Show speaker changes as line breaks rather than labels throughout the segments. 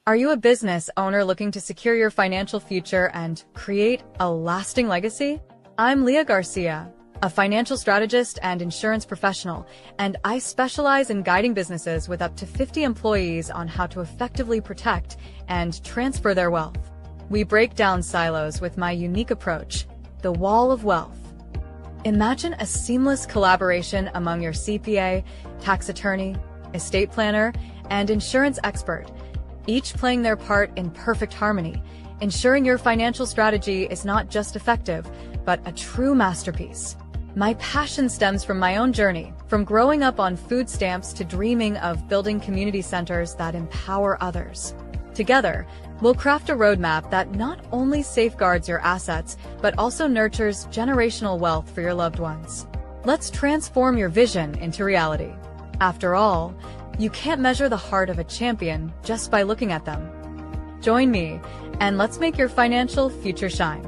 Are you a business owner looking to secure your financial future and create a lasting legacy? I'm Leah Garcia, a financial strategist and insurance professional, and I specialize in guiding businesses with up to 50 employees on how to effectively protect and transfer their wealth. We break down silos with my unique approach, the Wall of Wealth. Imagine a seamless collaboration among your CPA, tax attorney, estate planner, and insurance expert, each playing their part in perfect harmony, ensuring your financial strategy is not just effective, but a true masterpiece. My passion stems from my own journey, from growing up on food stamps to dreaming of building community centers that empower others. Together, we'll craft a roadmap that not only safeguards your assets, but also nurtures generational wealth for your loved ones. Let's transform your vision into reality. After all, you can't measure the heart of a champion just by looking at them. Join me, and let's make your financial future shine.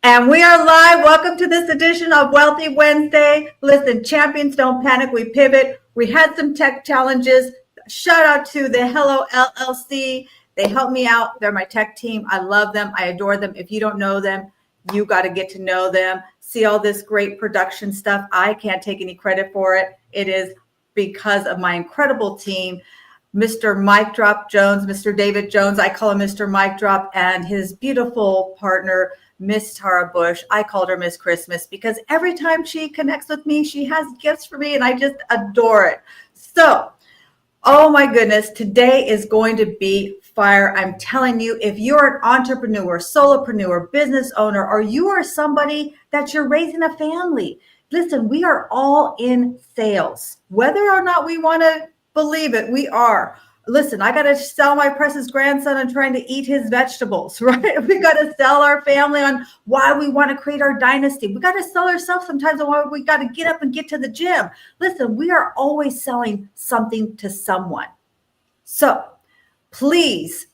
And we are live. Welcome to this edition of Wealthy Wednesday. Listen, champions don't panic. We pivot. We had some tech challenges. Shout out to the Hello LLC. They helped me out. They're my tech team. I love them. I adore them. If you don't know them, you got to get to know them. See all this great production stuff. I can't take any credit for it. It is because of my incredible team. Mr. Mike Drop Jones, Mr. David Jones, I call him Mr. Mike Drop, and his beautiful partner, Miss Tara Bush. I called her Miss Christmas because every time she connects with me, she has gifts for me, and I just adore it. So, oh my goodness, today is going to be fire. I'm telling you, if you're an entrepreneur, solopreneur, business owner, or you are somebody that you're raising a family, listen, we are all in sales. Whether or not we want to believe it, we are. Listen, I got to sell my precious grandson on trying to eat his vegetables, right? We got to sell our family on why we want to create our dynasty. We got to sell ourselves sometimes on why we got to get up and get to the gym. Listen, we are always selling something to someone. So please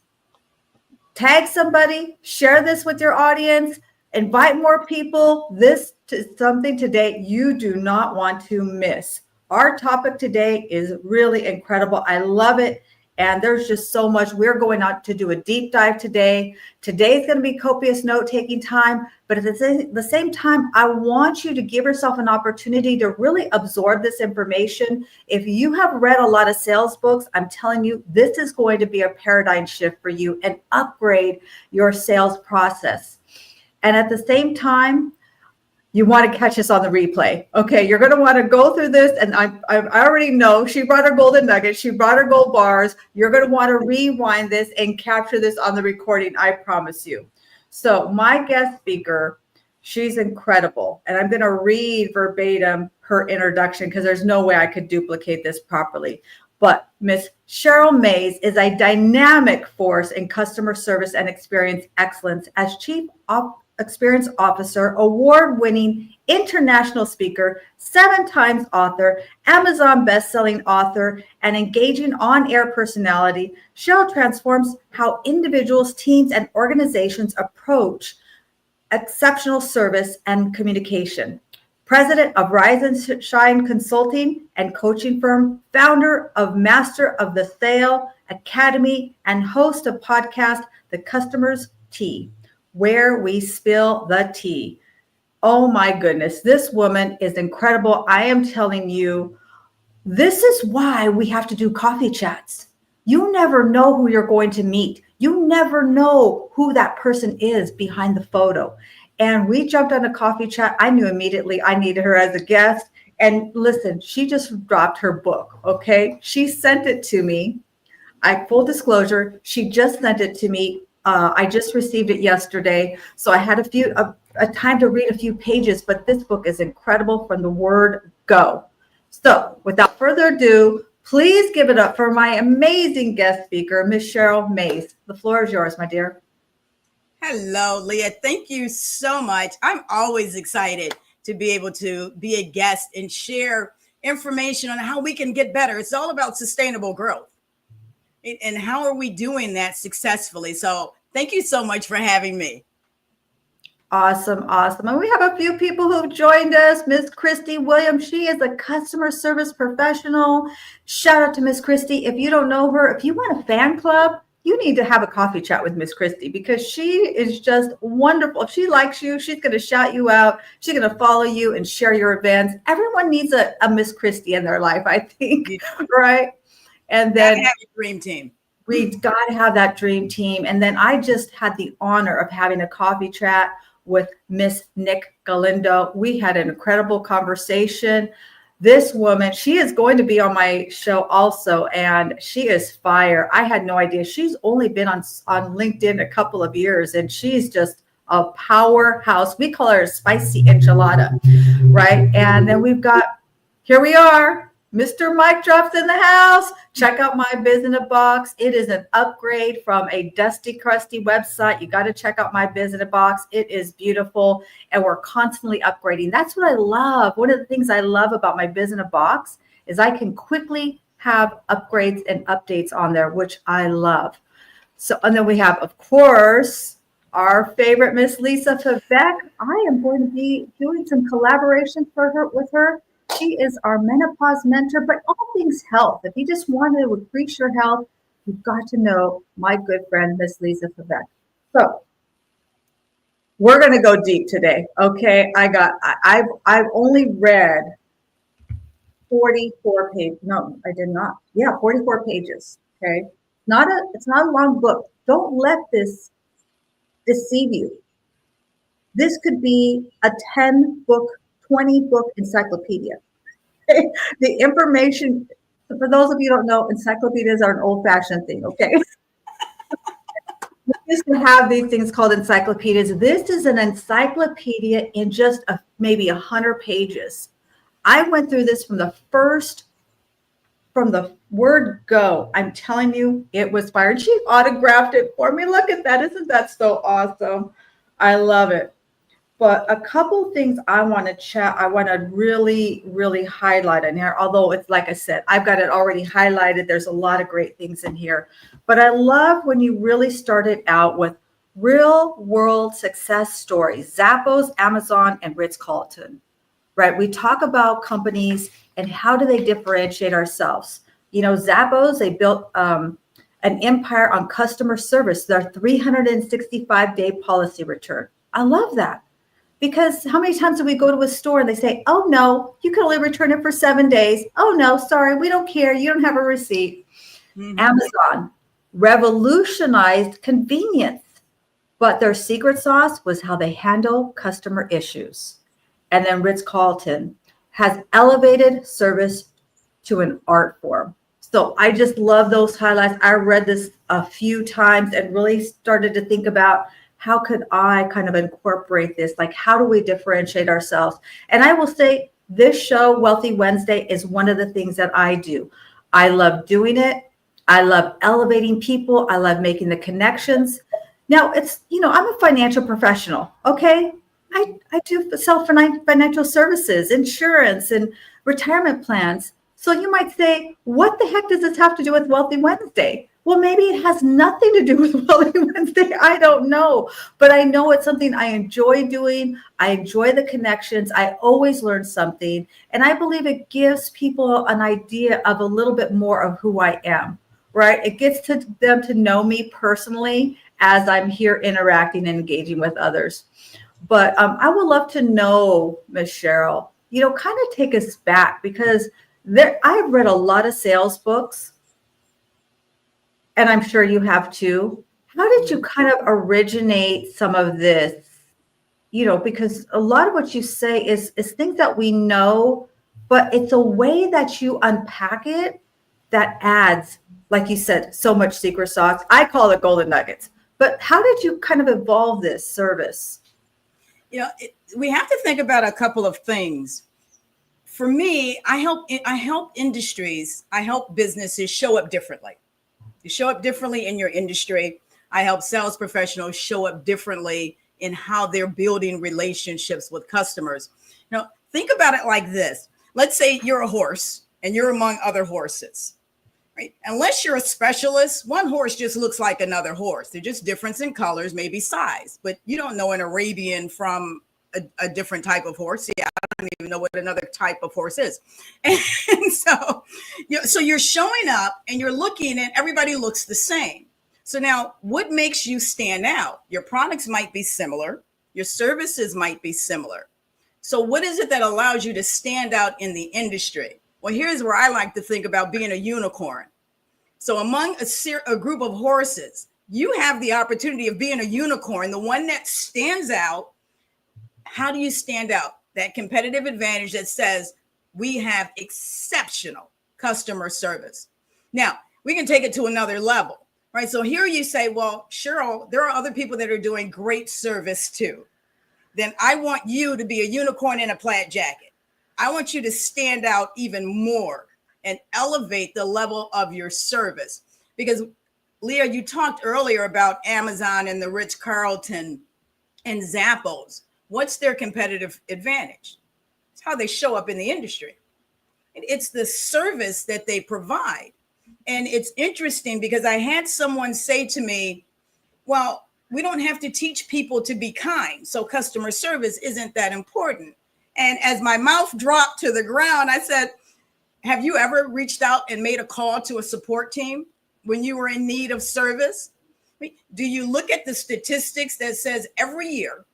tag somebody, share this with your audience, invite more people. This is something today you do not want to miss. Our topic today is really incredible. I love it. And there's just so much. We're going out to do a deep dive today. Today's going to be copious note-taking time. But at the same time, I want you to give yourself an opportunity to really absorb this information. If you have read a lot of sales books, I'm telling you, this is going to be a paradigm shift for you and upgrade your sales process. And at the same time, you want to catch us on the replay. Okay, you're going to want to go through this. And I already know she brought her golden nuggets. She brought her gold bars. You're going to want to rewind this and capture this on the recording. I promise you. So my guest speaker, she's incredible. And I'm going to read verbatim her introduction because there's no way I could duplicate this properly. But Miss Cheryl Mays is a dynamic force in customer service and experience excellence as Chief Experience Officer, award-winning international speaker, 7 times author, Amazon best-selling author, and engaging on-air personality. Cheryl transforms how individuals, teams, and organizations approach exceptional service and communication. President of Rise and Shine Consulting and Coaching Firm, founder of Master of the Sale Academy, and host of podcast The Customer's Tea, where we spill the tea. Oh my goodness, this woman is incredible. I am telling you, this is why we have to do coffee chats. You never know who you're going to meet. You never know who that person is behind the photo. And we jumped on a coffee chat. I knew immediately I needed her as a guest. And listen, she just dropped her book, okay? She sent it to me. Full disclosure, she just sent it to me. I just received it yesterday, so I had a time to read a few pages, but this book is incredible from the word go. So without further ado, please give it up for my amazing guest speaker, Miss Cheryl Mays. The floor is yours, my dear.
Hello, Leah. Thank you so much. I'm always excited to be able to be a guest and share information on how we can get better. It's all about sustainable growth. And how are we doing that successfully? So thank you so much for having me.
Awesome, awesome. And we have a few people who've joined us. Miss Christy Williams, she is a customer service professional. Shout out to Miss Christy. If you don't know her, if you want a fan club, you need to have a coffee chat with Miss Christy because she is just wonderful. If she likes you, she's going to shout you out. She's going to follow you and share your events. Everyone needs a Miss Christy in their life, I think, right? And then
have a dream team.
We've got to have that dream team. And then I just had the honor of having a coffee chat with Miss Nick Galindo. We had an incredible conversation. This woman, she is going to be on my show also, and she is fire. I had no idea. She's only been on LinkedIn a couple of years, and she's just a powerhouse. We call her a spicy enchilada, right? And then we've got, here we are, Mr. Mike Drops in the house. Check out My Biz in a Box. It is an upgrade from a dusty, crusty website. You got to check out My Biz in a Box. It is beautiful, and we're constantly upgrading. That's what I love. One of the things I love about My Biz in a Box is I can quickly have upgrades and updates on there, which I love. So, and then we have, of course, our favorite Miss Lisa Favec. I am going to be doing some collaboration with her. She is our menopause mentor, but all things health. If you just want to increase your health, you've got to know my good friend, Miss Lisa Favec. So we're going to go deep today. Okay. I've only read 44 pages. No, I did not. Yeah, 44 pages. Okay. It's not a long book. Don't let this deceive you. This could be a 10-book, 20-book encyclopedia. The information, for those of you who don't know, encyclopedias are an old-fashioned thing, okay? We used to have these things called encyclopedias. This is an encyclopedia in just maybe 100 pages. I went through this from the word go. I'm telling you, it was fire. And she autographed it for me. Look at that. Isn't that so awesome? I love it. But a couple things I want to really, really highlight in here. Although it's like I said, I've got it already highlighted. There's a lot of great things in here. But I love when you really started out with real world success stories, Zappos, Amazon, and Ritz-Carlton, right? We talk about companies and how do they differentiate ourselves. You know, Zappos, they built an empire on customer service, their 365-day policy return. I love that. Because how many times do we go to a store and they say, oh, no, you can only return it for 7 days. Oh, no, sorry, we don't care. You don't have a receipt. Mm-hmm. Amazon revolutionized convenience, but their secret sauce was how they handle customer issues. And then Ritz-Carlton has elevated service to an art form. So I just love those highlights. I read this a few times and really started to think about how could I kind of incorporate this? Like, how do we differentiate ourselves? And I will say this show, Wealthy Wednesday, is one of the things that I do. I love doing it. I love elevating people. I love making the connections. Now, it's, you know, I'm a financial professional, okay? I do sell financial services, insurance, and retirement plans. So you might say, what the heck does this have to do with Wealthy Wednesday? Well, maybe it has nothing to do with Wealthy Wednesday. I don't know. But I know it's something I enjoy doing. I enjoy the connections. I always learn something. And I believe it gives people an idea of a little bit more of who I am, right? It gets to them to know me personally as I'm here interacting and engaging with others. But I would love to know, Ms. Cheryl, you know, kind of take us back because I've read a lot of sales books. And I'm sure you have too. How did you kind of originate some of this? You know, because a lot of what you say is things that we know, but it's a way that you unpack it that adds, like you said, so much secret sauce. I call it golden nuggets. But how did you kind of evolve this service?
You know, we have to think about a couple of things. For me, I help industries, I help businesses show up differently. You show up differently in your industry. I help sales professionals show up differently in how they're building relationships with customers. Now, think about it like this. Let's say you're a horse and you're among other horses, right? Unless you're a specialist, one horse just looks like another horse. They're just different in colors, maybe size, but you don't know an Arabian from a different type of horse. Yeah, I don't even know what another type of horse is. And so, so you're showing up and you're looking and everybody looks the same. So now what makes you stand out? Your products might be similar. Your services might be similar. So what is it that allows you to stand out in the industry? Well, here's where I like to think about being a unicorn. So among a group of horses, you have the opportunity of being a unicorn, the one that stands out. How do you stand out? That competitive advantage that says we have exceptional customer service. Now, we can take it to another level, right? So here you say, well, Cheryl, there are other people that are doing great service too. Then I want you to be a unicorn in a plaid jacket. I want you to stand out even more and elevate the level of your service. Because Leah, you talked earlier about Amazon and the Ritz-Carlton and Zappos. What's their competitive advantage? It's how they show up in the industry. It's the service that they provide. And it's interesting because I had someone say to me, well, we don't have to teach people to be kind, so customer service isn't that important. And as my mouth dropped to the ground, I said, have you ever reached out and made a call to a support team when you were in need of service? Do you look at the statistics that says every year,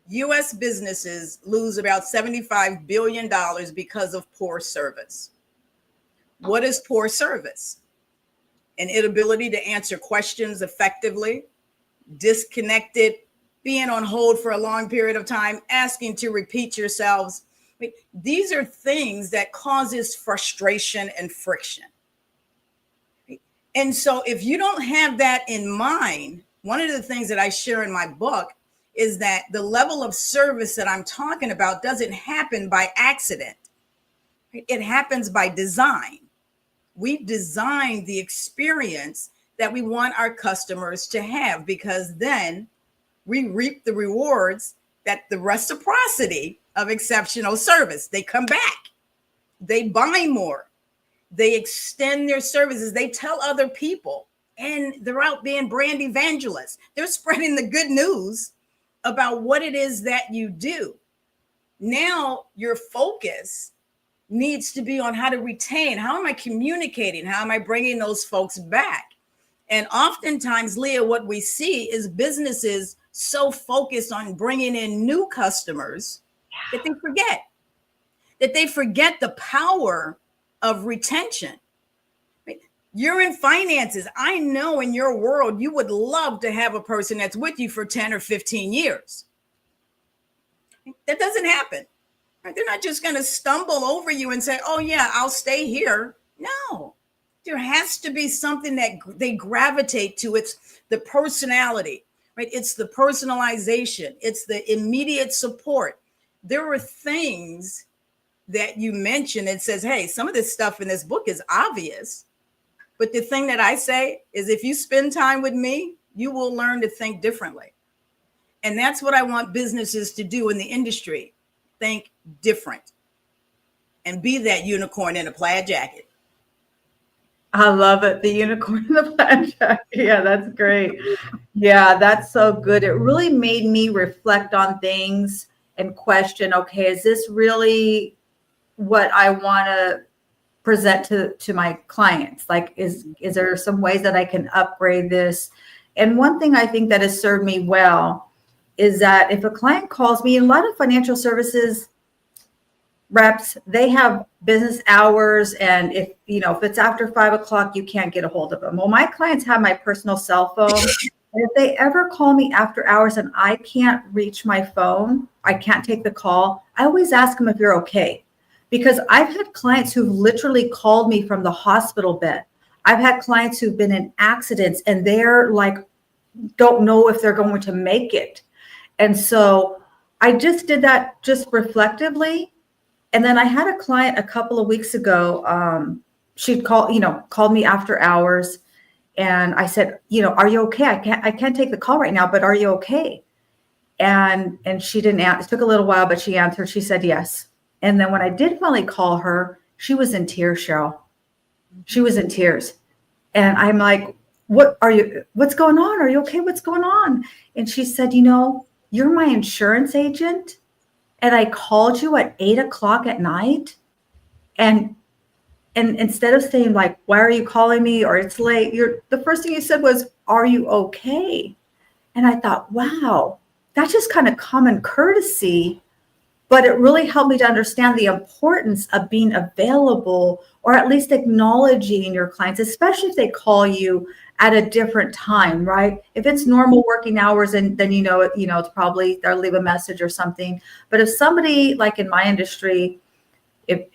U.S. businesses lose about $75 billion because of poor service? What is poor service? An inability to answer questions effectively, disconnected, being on hold for a long period of time, asking to repeat yourselves. These are things that causes frustration and friction. And so if you don't have that in mind, one of the things that I share in my book is that the level of service that I'm talking about doesn't happen by accident. It happens by design. We design the experience that we want our customers to have, because then we reap the rewards, that the reciprocity of exceptional service. They come back, they buy more, they extend their services, they tell other people, and they're out being brand evangelists. They're spreading the good news about what it is that you do. Now your focus needs to be on how to retain. How am I communicating? How am I bringing those folks back? And oftentimes, Leah, what we see is businesses so focused on bringing in new customers that they forget the power of retention. You're in finances. I know in your world, you would love to have a person that's with you for 10 or 15 years. That doesn't happen. They're not just going to stumble over you and say, oh yeah, I'll stay here. No, there has to be something that they gravitate to. It's the personality, right? It's the personalization. It's the immediate support. There are things that you mentioned and says, hey, some of this stuff in this book is obvious. But the thing that I say is, if you spend time with me, you will learn to think differently. And that's what I want businesses to do in the industry. Think different and be that unicorn in a plaid jacket.
I love it. The unicorn in the plaid jacket. Yeah, that's great. Yeah, that's so good. It really made me reflect on things and question, okay, is this really what I want to present to my clients? Like, is there some ways that I can upgrade this? And one thing I think that has served me well is that if a client calls me, a lot of financial services reps, they have business hours. And if it's after 5 o'clock, you can't get a hold of them. Well, my clients have my personal cell phone. And if they ever call me after hours and I can't reach my phone, I can't take the call, I always ask them if you're okay. Because I've had clients who've literally called me from the hospital bed. I've had clients who've been in accidents and they're like, don't know if they're going to make it. And so I just did that just reflectively. And then I had a client a couple of weeks ago. She'd called me after hours. And I said, are you okay? I can't take the call right now, but are you okay? And she didn't answer. It took a little while, but she answered. She said yes. And then when I did finally call her, she was in tears, Cheryl. She was in tears. And I'm like, what's going on? Are you okay? What's going on? And she said, you're my insurance agent. And I called you at 8 o'clock at night. And instead of saying like, why are you calling me? Or it's late, the first thing you said was, are you okay? And I thought, wow, that's just kind of common courtesy. But it really helped me to understand the importance of being available, or at least acknowledging your clients, especially if they call you at a different time, right? If it's normal working hours, and then it's probably they'll leave a message or something. But if somebody, like in my industry, if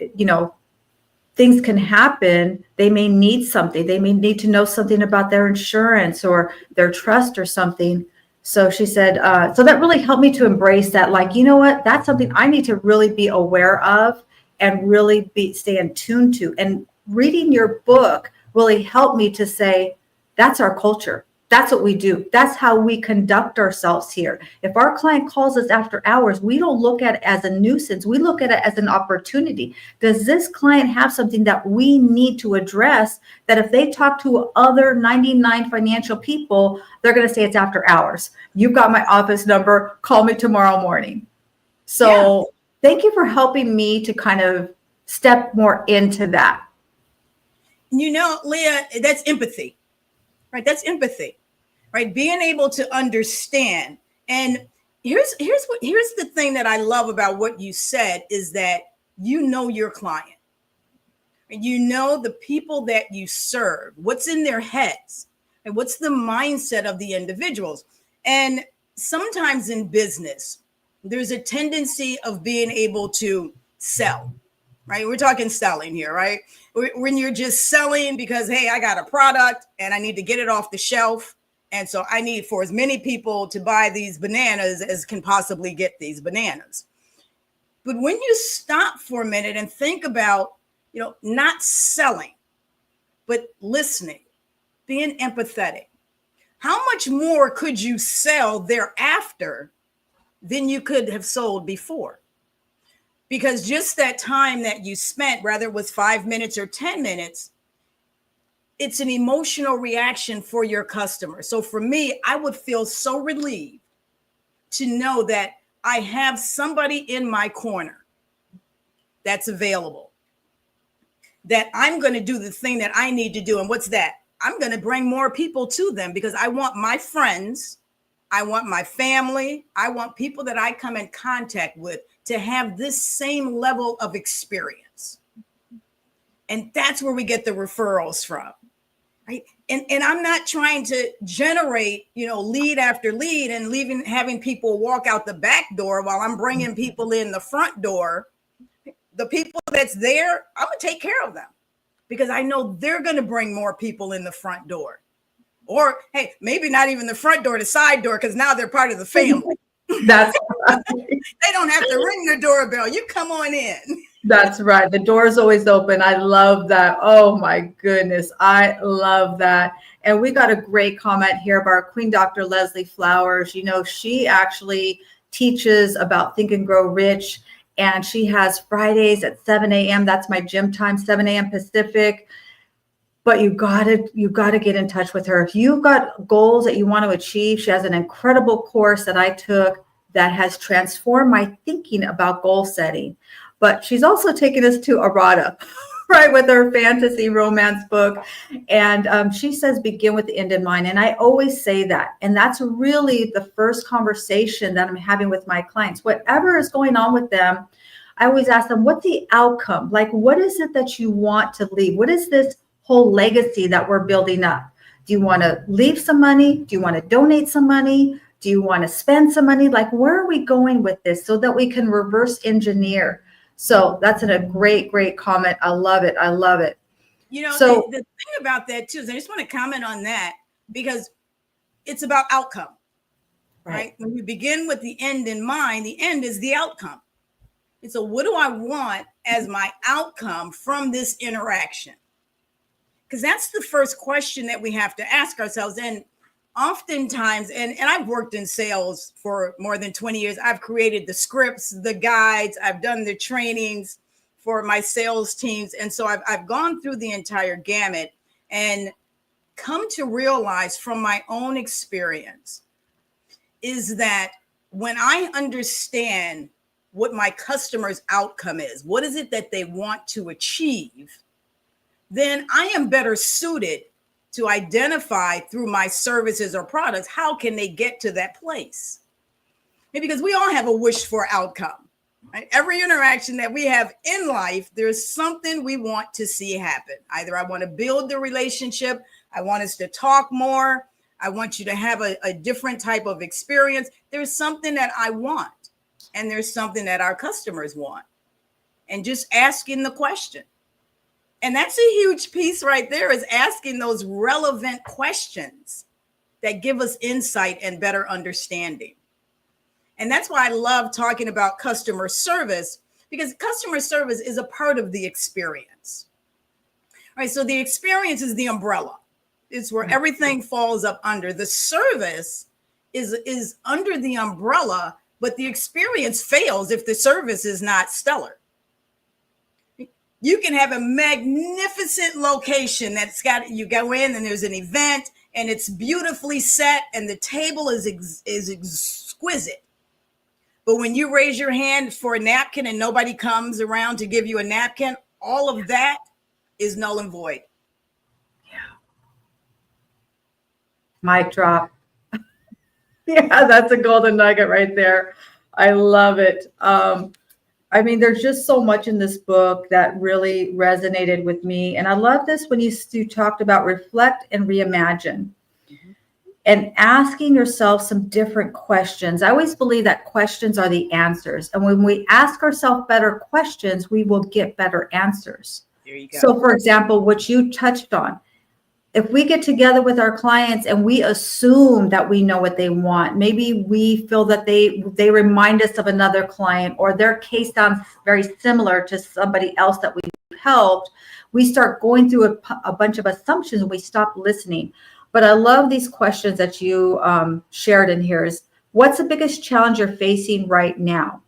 things can happen, they may need something. They may need to know something about their insurance or their trust or something. So she said, so that really helped me to embrace that. Like, you know what? That's something I need to really be aware of and really stay in tune to. And reading your book really helped me to say, that's our culture. That's what we do. That's how we conduct ourselves here. If our client calls us after hours, we don't look at it as a nuisance. We look at it as an opportunity. Does this client have something that we need to address, that if they talk to other 99 financial people, they're going to say it's after hours? You've got my office number. Call me tomorrow morning. So Thank you for helping me to kind of step more into that.
Leah, that's empathy. Right? That's empathy, right? Being able to understand. And here's the thing that I love about what you said is that you know your client. You know the people that you serve, what's in their heads, and what's the mindset of the individuals. And sometimes in business, there's a tendency of being able to sell. Right? We're talking selling here, right? When you're just selling because, hey, I got a product and I need to get it off the shelf. And so I need for as many people to buy these bananas as can possibly get these bananas. But when you stop for a minute and think about, not selling, but listening, being empathetic, how much more could you sell thereafter than you could have sold before? Because just that time that you spent, whether it was 5 minutes or 10 minutes, it's an emotional reaction for your customer. So for me, I would feel so relieved to know that I have somebody in my corner that's available, that I'm going to do the thing that I need to do. And what's that? I'm going to bring more people to them because I want my friends, I want my family, I want people that I come in contact with to have this same level of experience. And that's where we get the referrals from, right? And I'm not trying to generate, lead after lead and having people walk out the back door while I'm bringing people in the front door. The people that's there, I'm going to take care of them because I know they're going to bring more people in the front door. Or, hey, maybe not even the front door, the side door, because now they're part of the family.
That's right.
They don't have to ring the doorbell. You come on in.
That's right. The door is always open. I love that. Oh my goodness. I love that. And we got a great comment here about our Queen Dr. Leslie Flowers. She actually teaches about Think and Grow Rich. And she has Fridays at 7 a.m. That's my gym time, 7 a.m. Pacific. But you gotta get in touch with her. If you've got goals that you want to achieve, she has an incredible course that I took that has transformed my thinking about goal setting. But she's also taken us to Arata, right, with her fantasy romance book. And she says, begin with the end in mind. And I always say that. And that's really the first conversation that I'm having with my clients. Whatever is going on with them, I always ask them, what's the outcome? Like, what is it that you want to leave? What is this whole legacy that we're building up? Do you want to leave some money? Do you want to donate some money? Do you want to spend some money? Like, where are we going with this so that we can reverse engineer? So that's a great, great comment. I love it. I love it.
The thing about that too is I just want to comment on that because it's about outcome, right? When you begin with the end in mind, the end is the outcome. And so what do I want as my outcome from this interaction? Because that's the first question that we have to ask ourselves. And oftentimes, and I've worked in sales for more than 20 years. I've created the scripts, the guides, I've done the trainings for my sales teams. And so I've gone through the entire gamut and come to realize from my own experience is that when I understand what my customer's outcome is, what is it that they want to achieve, then I am better suited to identify through my services or products, how can they get to that place? Because we all have a wish for outcome. Right? Every interaction that we have in life, there's something we want to see happen. Either I want to build the relationship, I want us to talk more, I want you to have a different type of experience. There's something that I want, and there's something that our customers want. And just asking the question. And that's a huge piece right there, is asking those relevant questions that give us insight and better understanding. And that's why I love talking about customer service, because customer service is a part of the experience. All right, so the experience is the umbrella. It's where everything falls up under. The service is under the umbrella, but the experience fails if the service is not stellar. You can have a magnificent location that's got, you go in and there's an event and it's beautifully set and the table is exquisite. But when you raise your hand for a napkin and nobody comes around to give you a napkin, all of that is null and void.
Mic drop. Yeah, that's a golden nugget right there. I love it. I mean, there's just so much in this book that really resonated with me. And I love this when you talked about reflect and reimagine and asking yourself some different questions. I always believe that questions are the answers. And when we ask ourselves better questions, we will get better answers.
There you go.
So, for example, what you touched on, if we get together with our clients and we assume that we know what they want, maybe we feel that they remind us of another client, or their case sounds very similar to somebody else that we've helped, we start going through a bunch of assumptions and we stop listening. But I love these questions that you shared in here. Is what's the biggest challenge you're facing right now?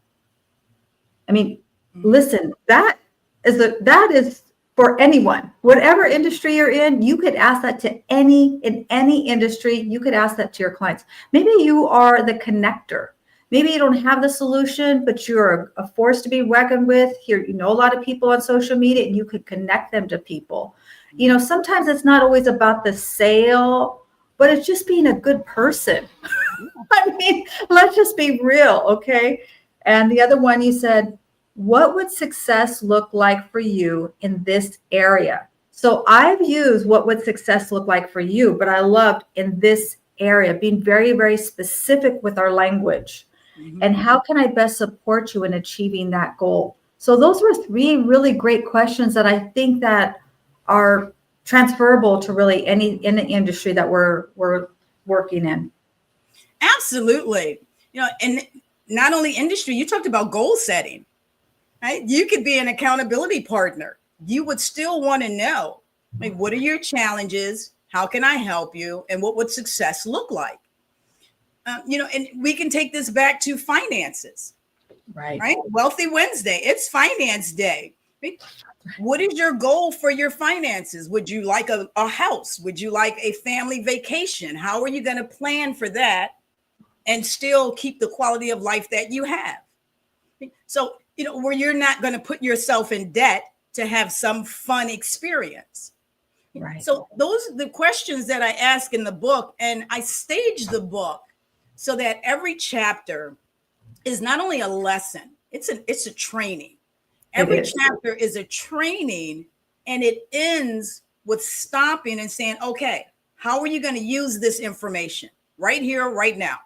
I mean, listen, that is for anyone, whatever industry you're in, you could ask that to in any industry. You could ask that to your clients. Maybe you are the connector. Maybe you don't have the solution, but you're a force to be reckoned with. Here, you know a lot of people on social media, and you could connect them to people. You know, sometimes it's not always about the sale, but it's just being a good person. I mean, let's just be real, okay? And the other one, you said, what would success look like for you in this area? So I've used what would success look like for you, but I loved in this area being very, very specific with our language. And how can I best support you in achieving that goal? So those were three really great questions that I think that are transferable to really any industry that we're working in.
Absolutely. You know, and not only industry, you talked about goal setting. Right? You could be an accountability partner. You would still want to know, like, what are your challenges? How can I help you? And what would success look like? You know, and we can take this back to finances. Right? Wealthy Wednesday. It's Finance Day. Right? What is your goal for your finances? Would you like a house? Would you like a family vacation? How are you going to plan for that and still keep the quality of life that you have? So, you know, where you're not going to put yourself in debt to have some fun experience. Right. So those are the questions that I ask in the book, and I stage the book so that every chapter is not only a lesson, it's a training. Every chapter is a training, and it ends with stopping and saying, okay, how are you going to use this information right here, right now?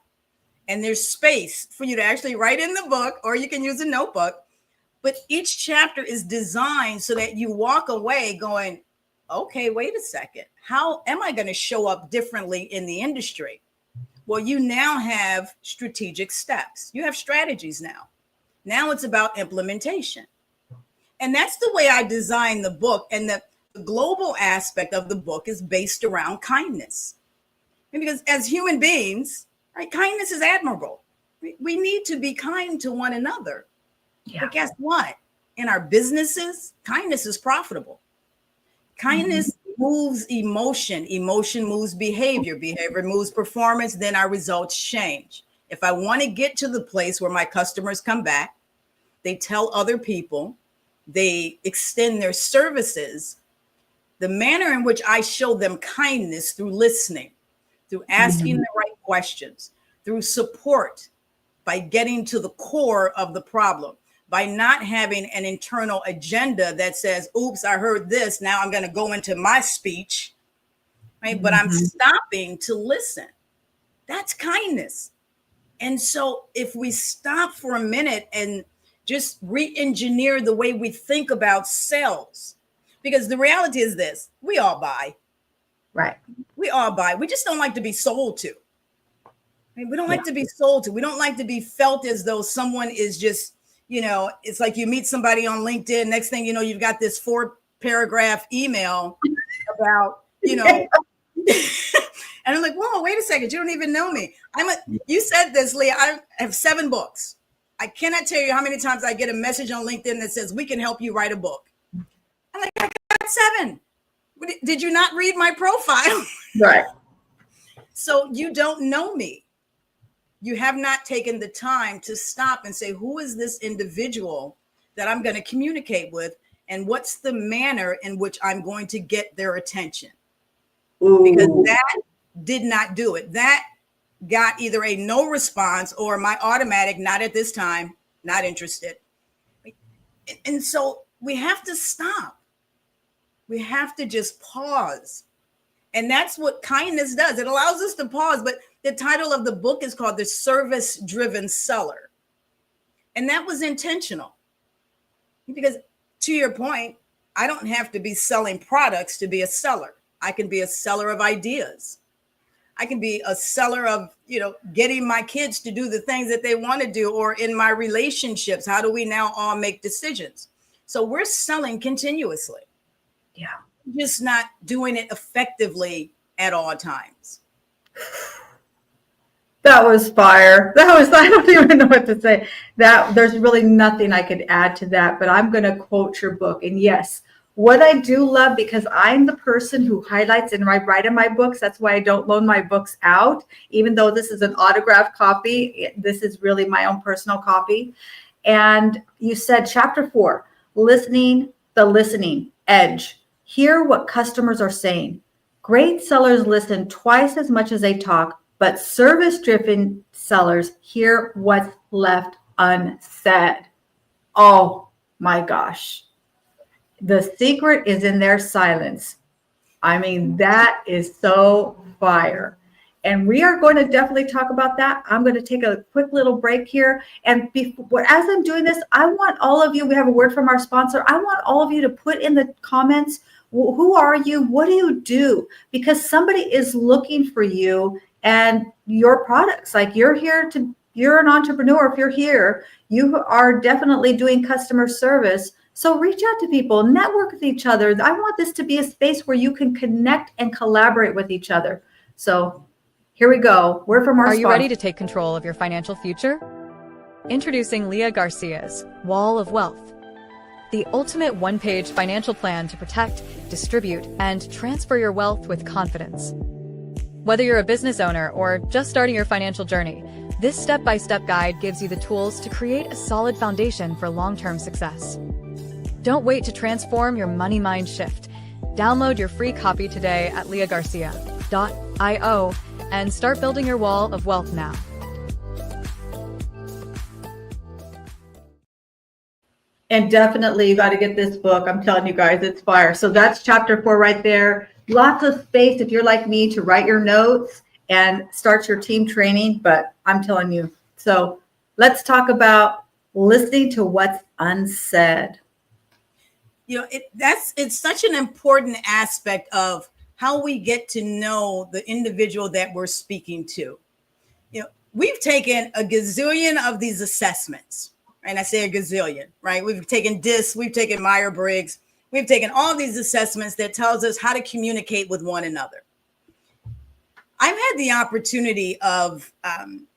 And there's space for you to actually write in the book, or you can use a notebook. But each chapter is designed so that you walk away going, okay, wait a second. How am I going to show up differently in the industry? Well, you now have strategic steps. You have strategies now. Now it's about implementation. And that's the way I designed the book. And the global aspect of the book is based around kindness. And because as human beings, right, kindness is admirable. We need to be kind to one another. Yeah. But guess what? in our businesses, kindness is profitable. Kindness moves emotion. Emotion moves behavior. Behavior moves performance. Then our results change. If I want to get to the place where my customers come back, they tell other people, they extend their services, the manner in which I show them kindness through listening, through asking the right questions, through support, by getting to the core of the problem, by not having an internal agenda that says, oops, I heard this, now I'm going to go into my speech, right? But I'm stopping to listen. That's kindness. And so if we stop for a minute and just re-engineer the way we think about sales, because the reality is this, we all buy.
Right.
We all buy. We just don't like to be sold to. We don't like to be sold to. We don't like to be felt as though someone is just, it's like you meet somebody on LinkedIn. Next thing you know, you've got this 4-paragraph email about, and I'm like, whoa, wait a second. You don't even know me. You said this, Leah. I have 7 books. I cannot tell you how many times I get a message on LinkedIn that says, we can help you write a book. I'm like, I got 7. Did you not read my profile?
Right.
So you don't know me. You have not taken the time to stop and say, who is this individual that I'm going to communicate with? And what's the manner in which I'm going to get their attention?
Ooh.
Because that did not do it. That got either a no response or my automatic, not at this time, not interested. And so we have to stop. We have to just pause. And that's what kindness does. It allows us to pause. But the title of the book is called The Service-Driven Seller. And that was intentional. Because to your point, I don't have to be selling products to be a seller. I can be a seller of ideas. I can be a seller of, getting my kids to do the things that they want to do, or in my relationships, how do we now all make decisions? So we're selling continuously.
Yeah.
Just not doing it effectively at all times.
That was fire. I don't even know what to say. There's really nothing I could add to that, but I'm going to quote your book. And yes, what I do love, because I'm the person who highlights and write in my books. That's why I don't loan my books out, even though this is an autographed copy. This is really my own personal copy. And you said chapter 4, listening, the listening edge. Hear what customers are saying. Great sellers listen twice as much as they talk, but service-driven sellers hear what's left unsaid. Oh my gosh. The secret is in their silence. I mean, that is so fire. And we are going to definitely talk about that. I'm going to take a quick little break here. And as I'm doing this, I want all of you, we have a word from our sponsor. I want all of you to put in the comments, who are you? What do you do? Because somebody is looking for you and your products. Like you're an entrepreneur. If you're here, you are definitely doing customer service. So reach out to people, network with each other. I want this to be a space where you can connect and collaborate with each other. So here we go. Word from our sponsor.
Are you ready to take control of your financial future? Introducing Leah Garcia's Wall of Wealth, the ultimate one-page financial plan to protect, distribute, and transfer your wealth with confidence. Whether you're a business owner or just starting your financial journey, this step-by-step guide gives you the tools to create a solid foundation for long-term success. Don't wait to transform your money mind shift. Download your free copy today at leahgarcia.io and start building your wall of wealth now.
And definitely you got to get this book. I'm telling you guys, it's fire. So that's chapter 4 right there. Lots of space if you're like me to write your notes and start your team training. But I'm telling you. So let's talk about listening to what's unsaid.
It's such an important aspect of how we get to know the individual that we're speaking to. We've taken a gazillion of these assessments, and I say a gazillion, right? We've taken DISC, we've taken Myers-Briggs, we've taken all these assessments that tells us how to communicate with one another. I've had the opportunity of, I'm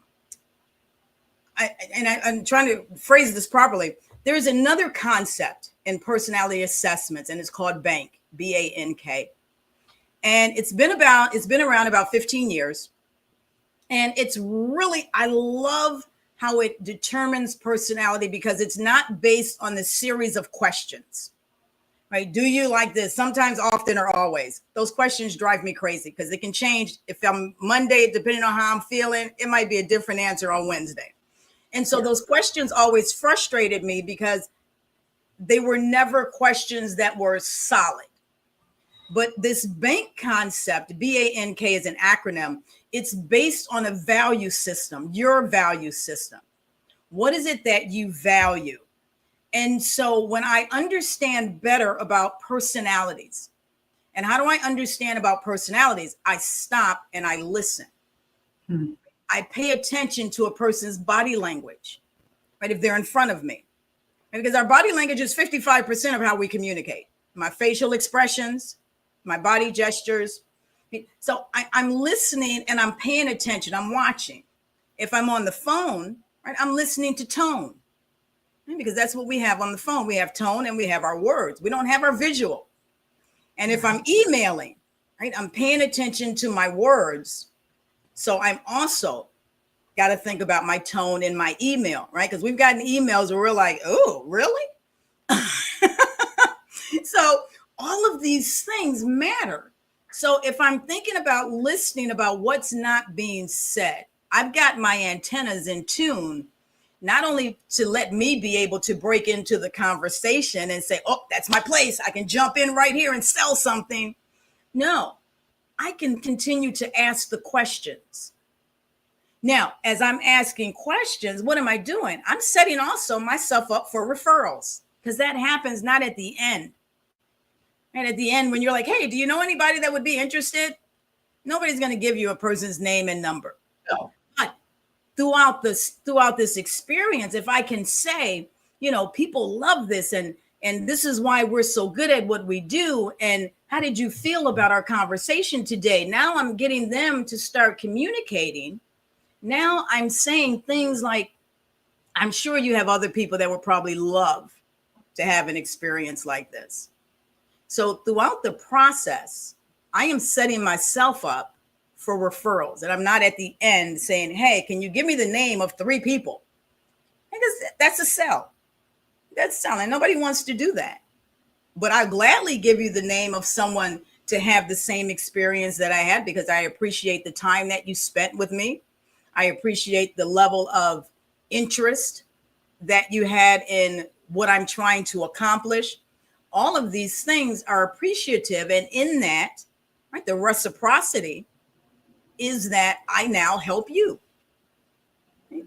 trying to phrase this properly. There's another concept in personality assessments, and it's called BANK, BANK. And it's been around about 15 years. And it's really, I love how it determines personality because it's not based on the series of questions, right? Do you like this? Sometimes, often, or always. Those questions drive me crazy because it can change. If I'm Monday, depending on how I'm feeling, it might be a different answer on Wednesday. And so those questions always frustrated me because they were never questions that were solid. But this BANK concept, BANK is an acronym. It's based on a value system, your value system. What is it that you value? And so when I understand better about personalities, and how do I understand about personalities? I stop and I listen. Mm-hmm. I pay attention to a person's body language, right? If they're in front of me, and because our body language is 55% of how we communicate. My facial expressions, my body gestures. So I'm listening and I'm paying attention. I'm watching. If I'm on the phone, right, I'm listening to tone, right? Because that's what we have on the phone. We have tone and we have our words. We don't have our visual. And if I'm emailing, right, I'm paying attention to my words. So I'm also got to think about my tone in my email, right? Because we've gotten emails where we're like, oh, really? So all of these things matter. So if I'm thinking about listening about what's not being said, I've got my antennas in tune, not only to let me be able to break into the conversation and say, oh, that's my place. I can jump in right here and sell something. No, I can continue to ask the questions. Now, as I'm asking questions, what am I doing? I'm setting also myself up for referrals because that happens not at the end. And at the end, when you're like, hey, do you know anybody that would be interested? Nobody's going to give you a person's name and number. No. But throughout this experience, if I can say, you know, people love this and this is why we're so good at what we do. And how did you feel about our conversation today? Now I'm getting them to start communicating. Now I'm saying things like, I'm sure you have other people that would probably love to have an experience like this. So throughout the process, I am setting myself up for referrals. And I'm not at the end saying, hey, can you give me the name of 3 people? Because that's a sell. That's selling. Nobody wants to do that. But I'll gladly give you the name of someone to have the same experience that I had because I appreciate the time that you spent with me. I appreciate the level of interest that you had in what I'm trying to accomplish. All of these things are appreciative. And in that, right, the reciprocity is that I now help you.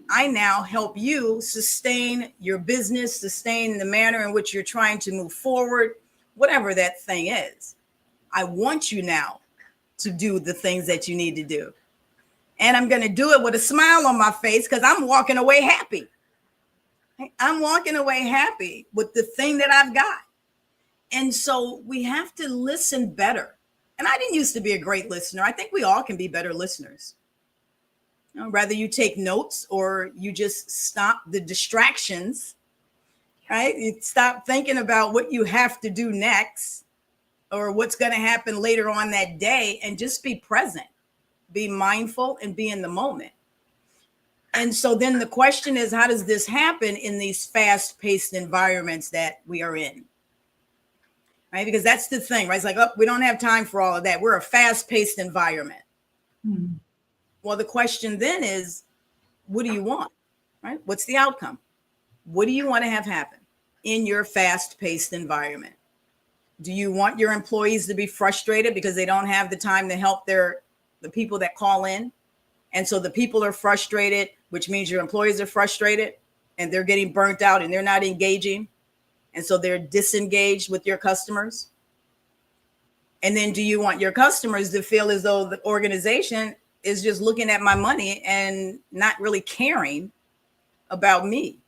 I now help you sustain your business, sustain the manner in which you're trying to move forward, whatever that thing is. I want you now to do the things that you need to do. And I'm going to do it with a smile on my face because I'm walking away happy. I'm walking away happy with the thing that I've got. And so we have to listen better. And I didn't used to be a great listener. I think we all can be better listeners. You know, whether you take notes or you just stop the distractions, right? You stop thinking about what you have to do next or what's going to happen later on that day and just be present, be mindful and be in the moment. And so then the question is, how does this happen in these fast-paced environments that we are in? Right? Because that's the thing, right? It's like, oh, we don't have time for all of that. We're a fast-paced environment. Mm-hmm. Well, the question then is, what do you want? Right? What's the outcome? What do you want to have happen in your fast-paced environment? Do you want your employees to be frustrated because they don't have the time to help the people that call in? And so the people are frustrated, which means your employees are frustrated and they're getting burnt out and they're not engaging. And so they're disengaged with your customers. And then do you want your customers to feel as though the organization is just looking at my money and not really caring about me?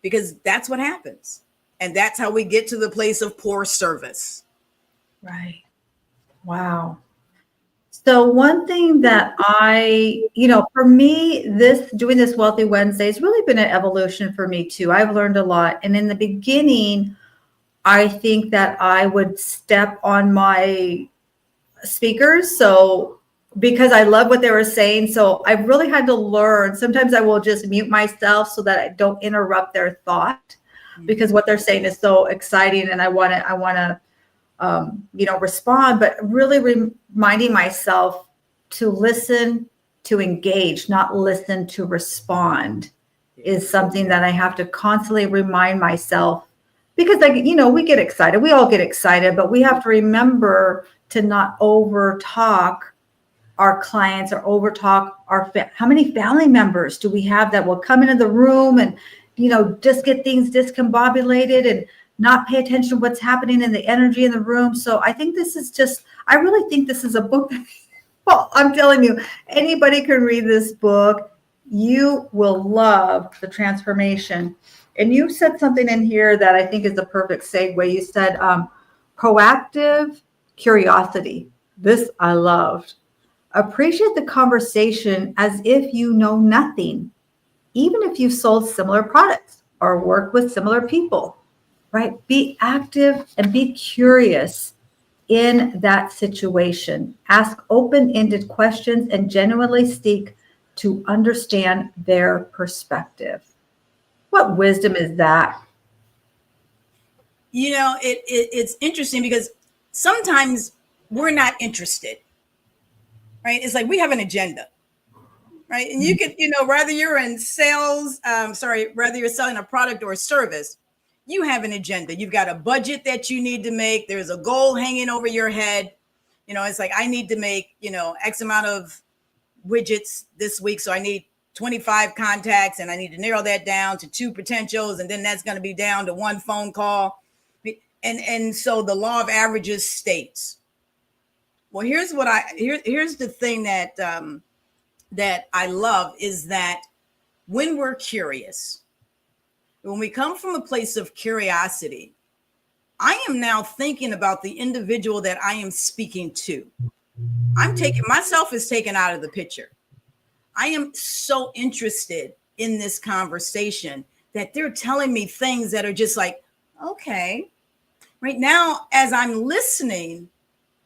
Because that's what happens. And that's how we get to the place of poor service.
Right. Wow. So one thing that for me, doing this Wealthy Wednesday has really been an evolution for me too. I've learned a lot. And in the beginning, I think that I would step on my speakers. So because I love what they were saying. So I really had to learn. Sometimes I will just mute myself so that I don't interrupt their thought because what they're saying is so exciting and I want to respond, but really reminding myself to listen, to engage, not listen to respond is something that I have to constantly remind myself because we get excited. We all get excited, but we have to remember to not over talk our clients or over talk how many family members do we have that will come into the room and, just get things discombobulated and not pay attention to what's happening in the energy in the room. So I think I really think this is a book that, well, I'm telling you, anybody can read this book. You will love the transformation. And you said something in here that I think is the perfect segue. You said proactive curiosity. This I loved. Appreciate the conversation as if you know nothing, even if you've sold similar products or worked with similar people, right? Be active and be curious in that situation. Ask open-ended questions and genuinely seek to understand their perspective. What wisdom is that?
It's interesting because sometimes we're not interested, right? It's like we have an agenda, right? And you could, whether you're in sales, whether you're selling a product or a service, you have an agenda. You've got a budget that you need to make. There's a goal hanging over your head. It's like, I need to make, X amount of widgets this week. So I need 25 contacts and I need to narrow that down to 2 potentials. And then that's going to be down to 1 phone call. And so the law of averages states, well, here's the thing that I love is that when we're curious, when we come from a place of curiosity, I am now thinking about the individual that I am speaking to. Myself is taken out of the picture. I am so interested in this conversation that they're telling me things that are just like, okay, right now, as I'm listening,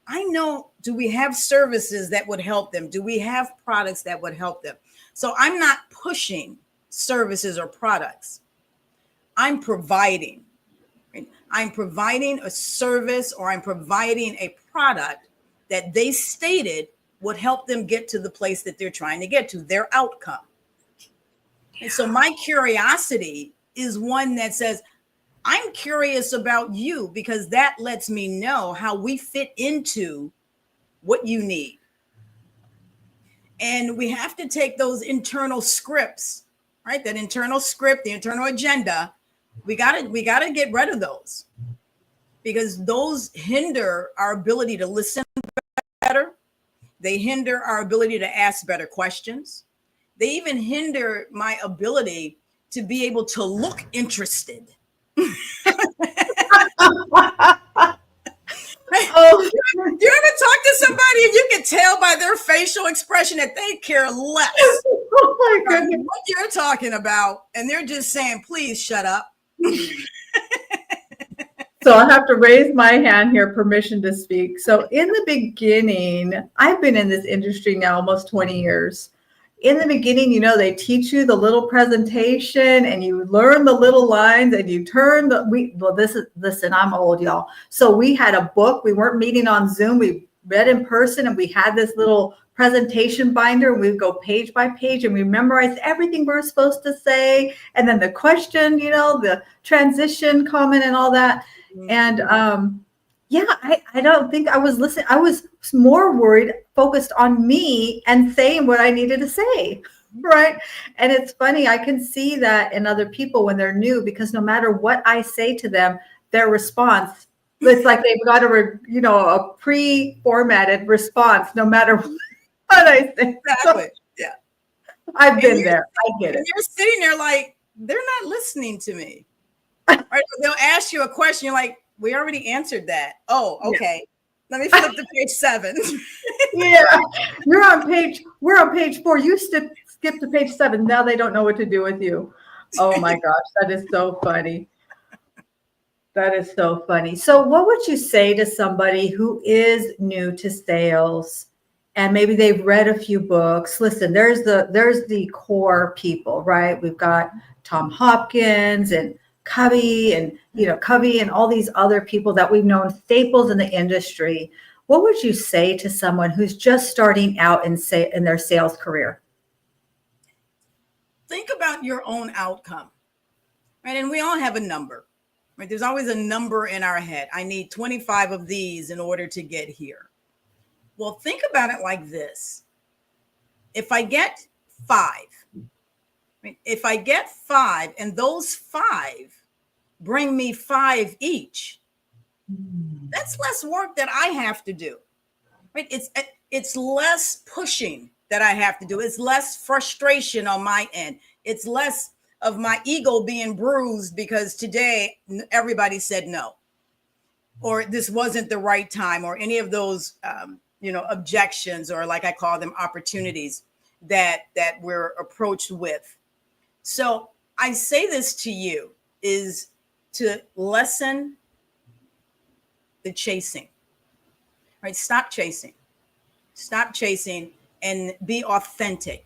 I know, do we have services that would help them? Do we have products that would help them? So I'm not pushing services or products. I'm providing. Right? I'm providing a service or I'm providing a product that they stated would help them get to the place that they're trying to get to, their outcome. And so my curiosity is one that says, I'm curious about you because that lets me know how we fit into what you need. And we have to take those internal scripts, right? That internal script, the internal agenda, we gotta get rid of those because those hinder our ability to listen better. They hinder our ability to ask better questions. They even hinder my ability to be able to look interested.
Oh,
Do you ever talk to somebody and you can tell by their facial expression that they care less
oh my
about
goodness.
what you're talking about, and they're just saying, "Please shut up."
So I have to raise my hand here, permission to speak. So in the beginning, I've been in this industry now almost 20 years. In the beginning, they teach you the little presentation and you learn the little lines and you turn listen, I'm old, y'all. So we had a book. We weren't meeting on Zoom. We read in person and we had this little presentation binder and we would go page by page and we memorized everything we're supposed to say. And then the question, the transition comment and all that. And I don't think I was listening. I was more focused on me and saying what I needed to say. Right. And it's funny. I can see that in other people when they're new, because no matter what I say to them, their response, it's like they've got a pre-formatted response, no matter what I say.
Exactly. Yeah.
I've been there. I get it.
And you're sitting there like, they're not listening to me. Right? They'll ask you a question. You're like, we already answered that. Oh, okay. Yeah. Let me flip to page 7.
Yeah, we're on page 4. You skip to page 7. Now they don't know what to do with you. Oh my gosh, that is so funny. That is so funny. So what would you say to somebody who is new to sales and maybe they've read a few books? Listen, there's the core people, right? We've got Tom Hopkins and Covey and all these other people that we've known staples in the industry. What would you say to someone who's just starting out in their sales career?
Think about your own outcome, right? And we all have a number, right? There's always a number in our head. I need 25 of these in order to get here. Well, think about it like this. If I get 5, right? If I get 5 and those 5 bring me 5 each, that's less work that I have to do, right? It's less pushing that I have to do. It's less frustration on my end. It's less of my ego being bruised because today everybody said no, or this wasn't the right time, or any of those, objections, or like I call them, opportunities that we're approached with. So I say this to you is to lessen the chasing, right? Stop chasing and be authentic,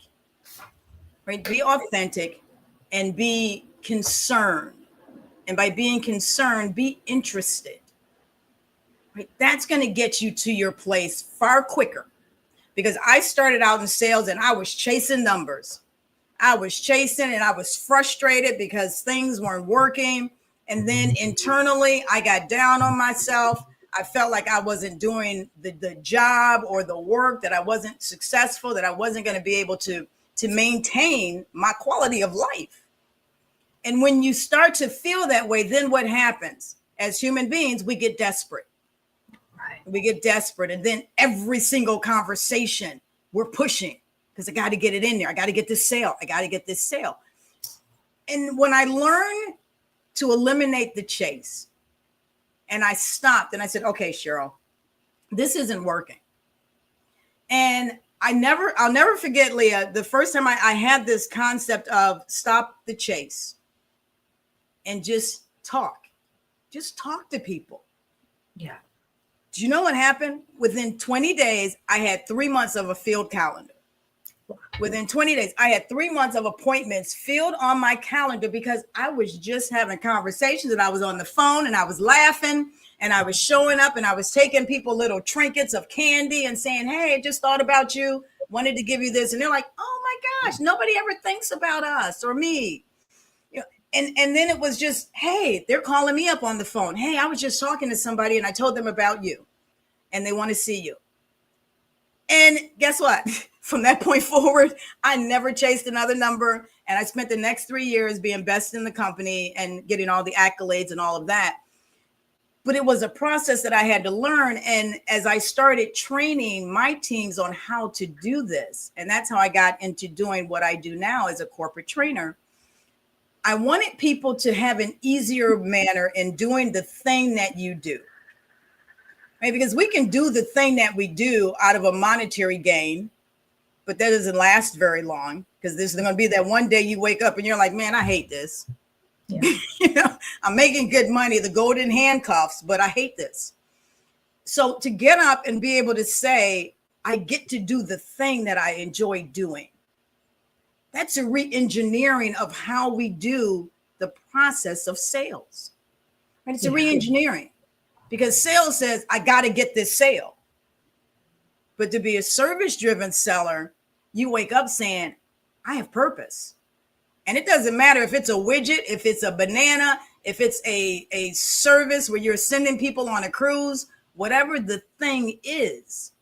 right? Be authentic and be concerned. And by being concerned, be interested, right? That's going to get you to your place far quicker, because I started out in sales and I was chasing numbers. I was chasing and I was frustrated because things weren't working. And then internally, I got down on myself. I felt like I wasn't doing the job or the work, that I wasn't successful, that I wasn't going to be able to maintain my quality of life. And when you start to feel that way, then what happens? As human beings, we get desperate. Right. We get desperate. And then every single conversation, we're pushing because I got to get it in there. I got to get this sale. I got to get this sale. And when I learned to eliminate the chase, and I stopped and I said, okay, Cheryl, this isn't working. And I'll never forget, Leah, the first time I had this concept of stop the chase and just talk to people.
Yeah.
Do you know what happened? Within 20 days, I had 3 months of a filled calendar. Within 20 days, I had 3 months of appointments filled on my calendar because I was just having conversations, and I was on the phone and I was laughing and I was showing up and I was taking people little trinkets of candy and saying, hey, just thought about you, wanted to give you this. And they're like, oh my gosh, nobody ever thinks about us or me. And then it was just, hey, they're calling me up on the phone. Hey, I was just talking to somebody and I told them about you and they want to see you. And guess what? From that point forward, I never chased another number. And I spent the next 3 years being best in the company and getting all the accolades and all of that. But it was a process that I had to learn. And as I started training my teams on how to do this, and that's how I got into doing what I do now as a corporate trainer, I wanted people to have an easier manner in doing the thing that you do. Right? Because we can do the thing that we do out of a monetary gain, but that doesn't last very long, because there's going to be that one day you wake up and you're like, man, I hate this. Yeah. I'm making good money, the golden handcuffs, but I hate this. So to get up and be able to say, I get to do the thing that I enjoy doing. That's a re-engineering of how we do the process of sales. And it's a re-engineering, because sales says, I got to get this sale. But to be a service-driven seller, you wake up saying, I have purpose. And it doesn't matter if it's a widget, if it's a banana, if it's a service where you're sending people on a cruise, whatever the thing is,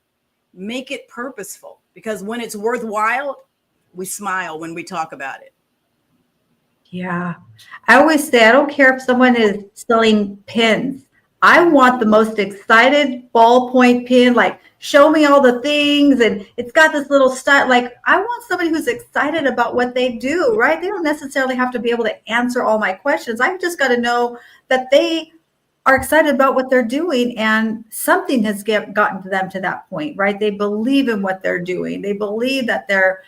make it purposeful. Because when it's worthwhile, we smile when we talk about it.
Yeah. I always say, I don't care if someone is selling pins. I want the most excited ballpoint pin, like show me all the things. And it's got this little style. Like, I want somebody who's excited about what they do, right? They don't necessarily have to be able to answer all my questions. I've just got to know that they are excited about what they're doing, and something has gotten to them to that point, right? They believe in what they're doing. They believe that they're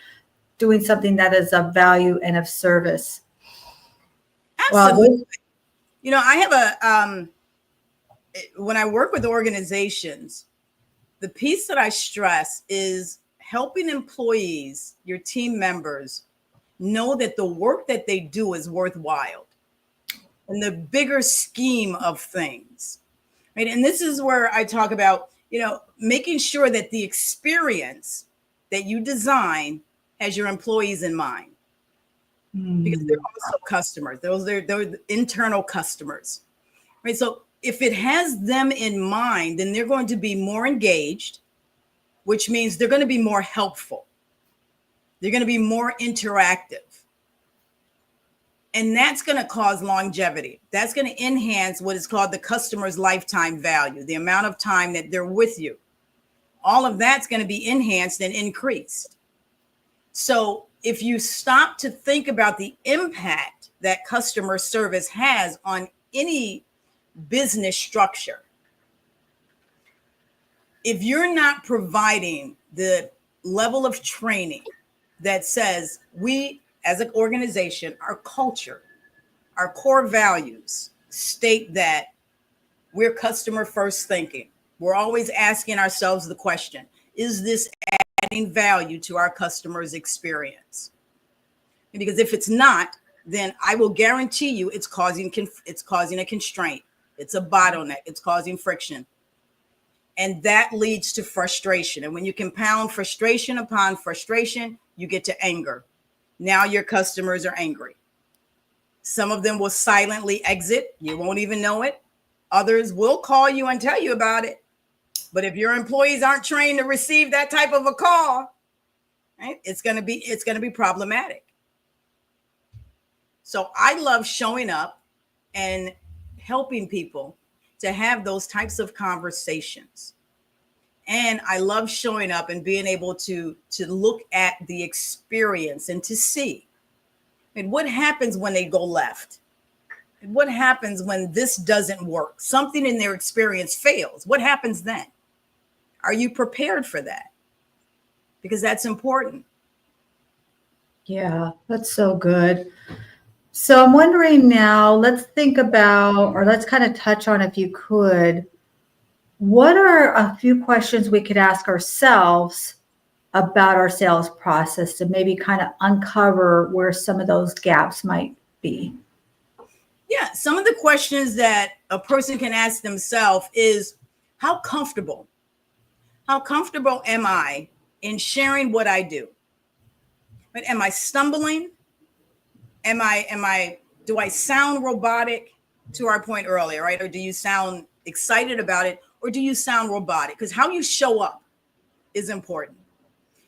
doing something that is of value and of service.
Absolutely. I have when I work with organizations, the piece that I stress is helping employees, your team members, know that the work that they do is worthwhile in the bigger scheme of things, right? And this is where I talk about, making sure that the experience that you design has your employees in mind, because they're also customers. They're internal customers, right? So if it has them in mind, then they're going to be more engaged, which means they're going to be more helpful. They're going to be more interactive. And that's going to cause longevity. That's going to enhance what is called the customer's lifetime value, the amount of time that they're with you. All of that's going to be enhanced and increased. So if you stop to think about the impact that customer service has on any business structure, if you're not providing the level of training that says we as an organization, our culture, our core values state that we're customer first thinking. We're always asking ourselves the question, is this adding value to our customers' experience? Because if it's not, then I will guarantee you it's causing a constraint. It's a bottleneck. It's causing friction. And that leads to frustration. And when you compound frustration upon frustration, you get to anger. Now your customers are angry. Some of them will silently exit. You won't even know it. Others will call you and tell you about it. But if your employees aren't trained to receive that type of a call, right, it's going to be problematic. So I love showing up and helping people to have those types of conversations. And I love showing up and being able to look at the experience and to see, and what happens when they go left? And what happens when this doesn't work? Something in their experience fails. What happens then? Are you prepared for that? Because that's important.
Yeah, that's so good. So I'm wondering now, let's think about, or let's kind of touch on, if you could, what are a few questions we could ask ourselves about our sales process to maybe kind of uncover where some of those gaps might be?
Yeah, some of the questions that a person can ask themselves is, how comfortable am I in sharing what I do? But am I stumbling? Do I sound robotic, to our point earlier, right? Or do you sound excited about it? Or do you sound robotic? Because how you show up is important.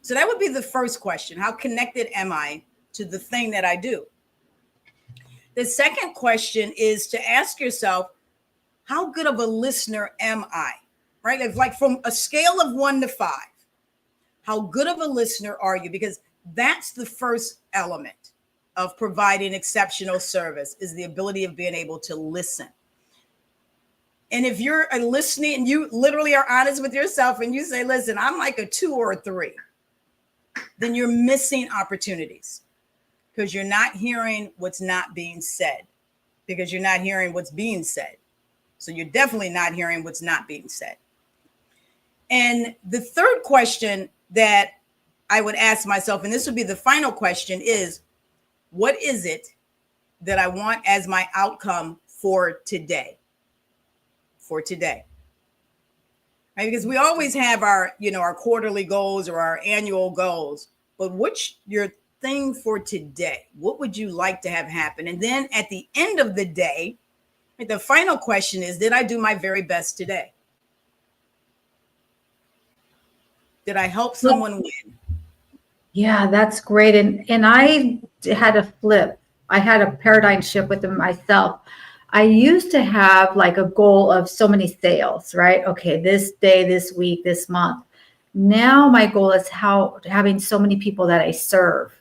So that would be the first question. How connected am I to the thing that I do? The second question is to ask yourself, how good of a listener am I? Right? If, like, from a scale of 1 to 5, how good of a listener are you? Because that's the first element of providing exceptional service, is the ability of being able to listen. And if you're listening and you literally are honest with yourself and you say, listen, I'm like a 2 or a 3, then you're missing opportunities, because you're not hearing what's not being said, because you're not hearing what's being said. So you're definitely not hearing what's not being said. And the third question that I would ask myself, and this would be the final question, is, what is it that I want as my outcome for today? For today. Right? Because we always have our quarterly goals or our annual goals, but what's your thing for today? What would you like to have happen? And then at the end of the day, the final question is, did I do my very best today? Did I help someone win?
Yeah, that's great. And I had a flip. I had a paradigm shift within myself. I used to have like a goal of so many sales, right? Okay, this day, this week, this month. Now my goal is having so many people that I serve,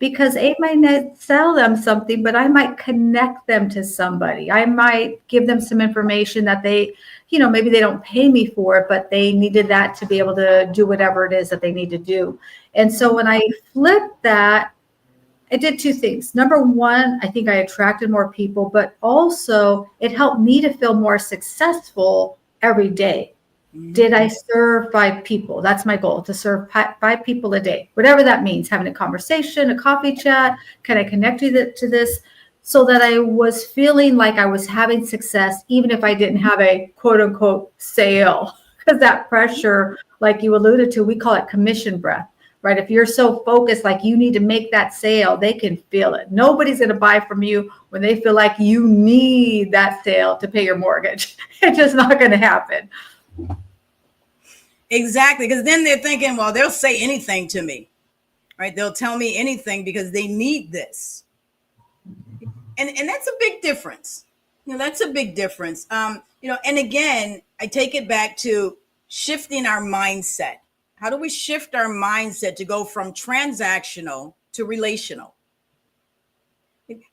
because I might not sell them something, but I might connect them to somebody. I might give them some information that they, maybe they don't pay me for it, but they needed that to be able to do whatever it is that they need to do. And so when I flipped that, I did two things. Number one, I think I attracted more people, but also it helped me to feel more successful every day. Did I serve 5 people? That's my goal, to serve 5 people a day, whatever that means, having a conversation, a coffee chat. Can I connect you to this, so that I was feeling like I was having success, even if I didn't have a quote unquote sale, because that pressure, like you alluded to, we call it commission breath, right? If you're so focused, like you need to make that sale, they can feel it. Nobody's going to buy from you when they feel like you need that sale to pay your mortgage. It's just not going to happen.
Exactly, because then they're thinking, well, they'll say anything to me, right? They'll tell me anything because they need this. And that's a big difference. That's a big difference. And again, I take it back to shifting our mindset. How do we shift our mindset to go from transactional to relational?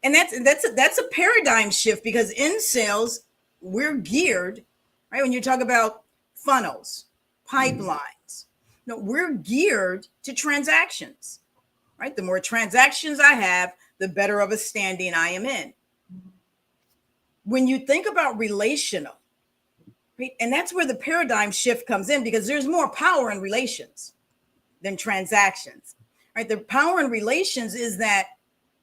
And that's a paradigm shift, because in sales, we're geared, right? When you talk about funnels, pipelines, we're geared to transactions, right? The more transactions I have, the better of a standing I am in. When you think about relational, right, and that's where the paradigm shift comes in, because there's more power in relations than transactions, right? The power in relations is that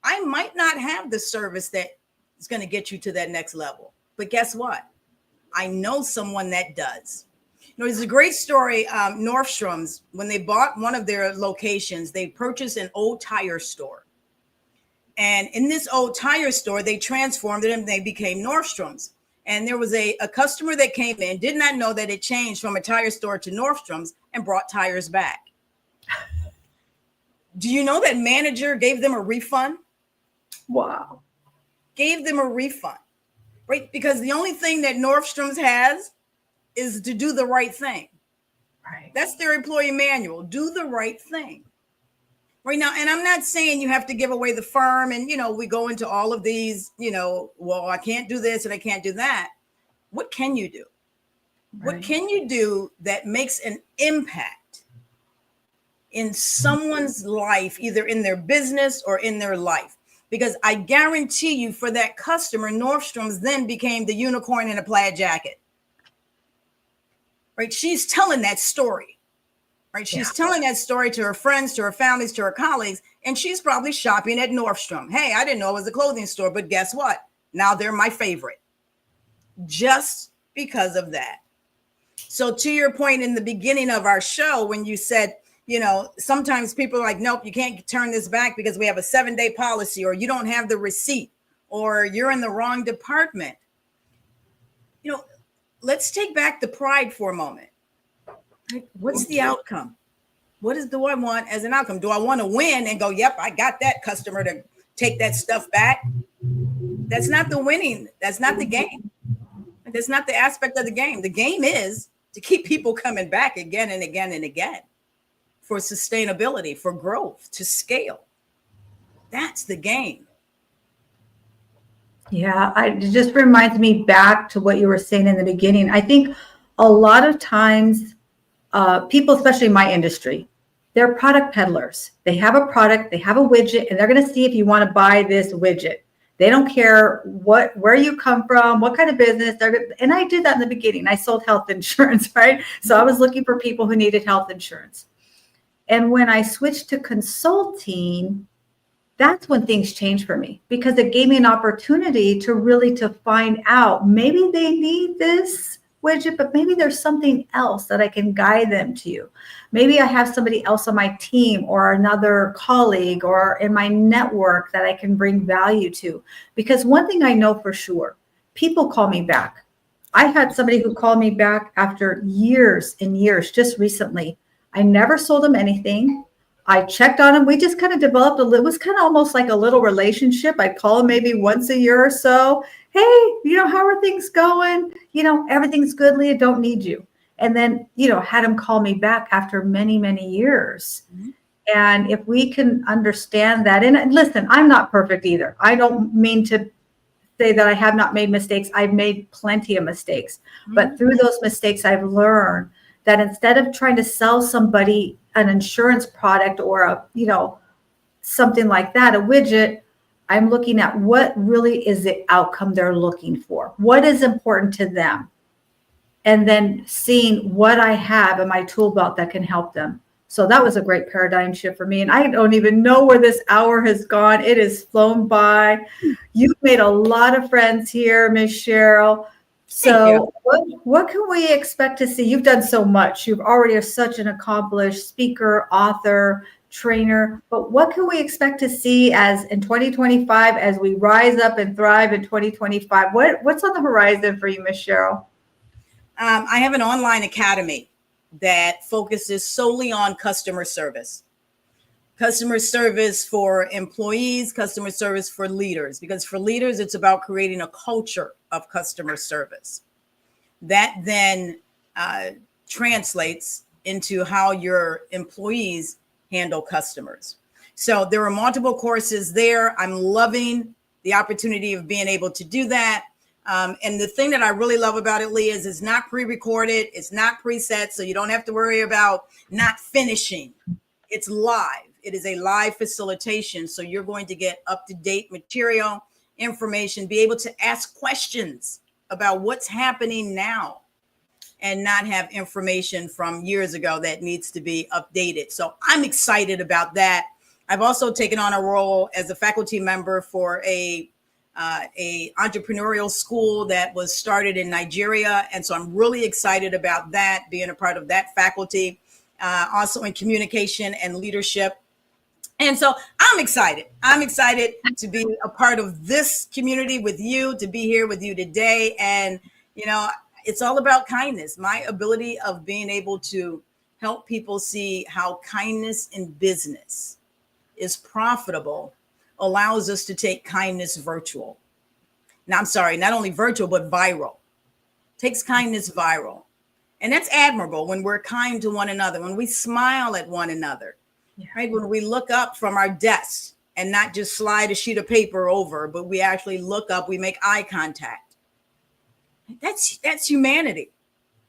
I might not have the service that is going to get you to that next level, but guess what? I know someone that does. There's a great story. Nordstrom's, when they bought one of their locations, they purchased an old tire store. And in this old tire store, they transformed it and they became Nordstrom's. And there was a customer that came in, did not know that it changed from a tire store to Nordstrom's, and brought tires back. Do you know that manager gave them a refund?
Wow.
Gave them a refund, right? Because the only thing that Nordstrom's has is to do the right thing.
Right.
That's their employee manual. Do the right thing. Right now, and I'm not saying you have to give away the firm, and we go into all of these, well, I can't do this and I can't do that. What can you do? Right. What can you do that makes an impact in someone's life, either in their business or in their life? Because I guarantee you, for that customer, Nordstrom's then became the unicorn in a plaid jacket. Right? She's telling that story. Right? She's telling that story to her friends, to her families, to her colleagues, and she's probably shopping at Nordstrom. Hey, I didn't know it was a clothing store, but guess what? Now they're my favorite. Just because of that. So to your point in the beginning of our show, when you said, sometimes people are like, nope, you can't turn this back because we have a 7-day policy, or you don't have the receipt, or you're in the wrong department. Let's take back the pride for a moment. What's the outcome? What do I want as an outcome? Do I want to win and go, yep, I got that customer to take that stuff back? That's not the winning. That's not the game. That's not the aspect of the game. The game is to keep people coming back again and again and again, for sustainability, for growth, to scale. That's the game.
Yeah, it just reminds me back to what you were saying in the beginning. I think a lot of times people, especially in my industry, they're product peddlers. They have a product, they have a widget, and they're going to see if you want to buy this widget. They don't care where you come from, what kind of business. And I did that in the beginning. I sold health insurance, right? So I was looking for people who needed health insurance. And when I switched to consulting, that's when things changed for me, because it gave me an opportunity to find out, maybe they need this widget, but maybe there's something else that I can guide them to. Maybe I have somebody else on my team, or another colleague, or in my network that I can bring value to. Because one thing I know for sure, people call me back. I had somebody who called me back after years and years, just recently. I never sold them anything. I checked on him. We just kind of developed it was kind of almost like a little relationship. I'd call him maybe once a year or so. Hey, how are things going? Everything's good, Leah, don't need you. And then, had him call me back after many, many years. Mm-hmm. And if we can understand that, and listen, I'm not perfect either. I don't mean to say that I have not made mistakes. I've made plenty of mistakes, but through those mistakes, I've learned that instead of trying to sell somebody an insurance product or something like that, a widget, I'm looking at what really is the outcome they're looking for. What is important to them? And then seeing what I have in my tool belt that can help them. So that was a great paradigm shift for me. And I don't even know where this hour has gone. It has flown by. You've made a lot of friends here, Miss Cheryl. So what can we expect to see? You've done so much. You've already are such an accomplished speaker, author, trainer. But what can we expect to see as in 2025 as we rise up and thrive in 2025? What's on the horizon for you, Miss Cheryl?
I have an online academy that focuses solely on customer service for employees, customer service for leaders, because for leaders, it's about creating a culture of customer service that then translates into how your employees handle customers. So there are multiple courses there. I'm loving the opportunity of being able to do that. And the thing that I really love about it, Leah, is it's not pre-recorded. It's not preset. So you don't have to worry about not finishing. It's live. It is a live facilitation. So you're going to get up-to-date material, information, be able to ask questions about what's happening now and not have information from years ago that needs to be updated. So I'm excited about that. I've also taken on a role as a faculty member for a entrepreneurial school that was started in Nigeria. And so I'm really excited about that, being a part of that faculty, also in communication and leadership. And so I'm excited. I'm excited to be a part of this community with you, to be here with you today. And, it's all about kindness. My ability of being able to help people see how kindness in business is profitable allows us to take kindness virtual. Now, I'm sorry, not only virtual, but viral. Takes kindness viral. And that's admirable when we're kind to one another, when we smile at one another, right? When we look up from our desks and not just slide a sheet of paper over, but we actually look up, we make eye contact. That's humanity.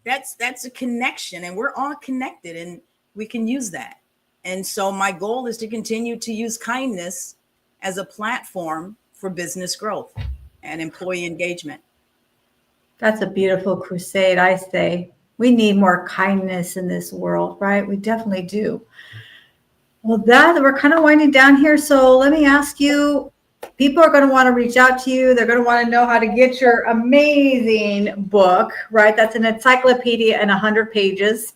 That's a connection, and we're all connected, and we can use that. And so my goal is to continue to use kindness as a platform for business growth and employee engagement.
That's a beautiful crusade, I say. We need more kindness in this world, right? We definitely do. Well, we're kind of winding down here. So let me ask you, people are going to want to reach out to you. They're going to want to know how to get your amazing book, right? That's an encyclopedia and 100 pages.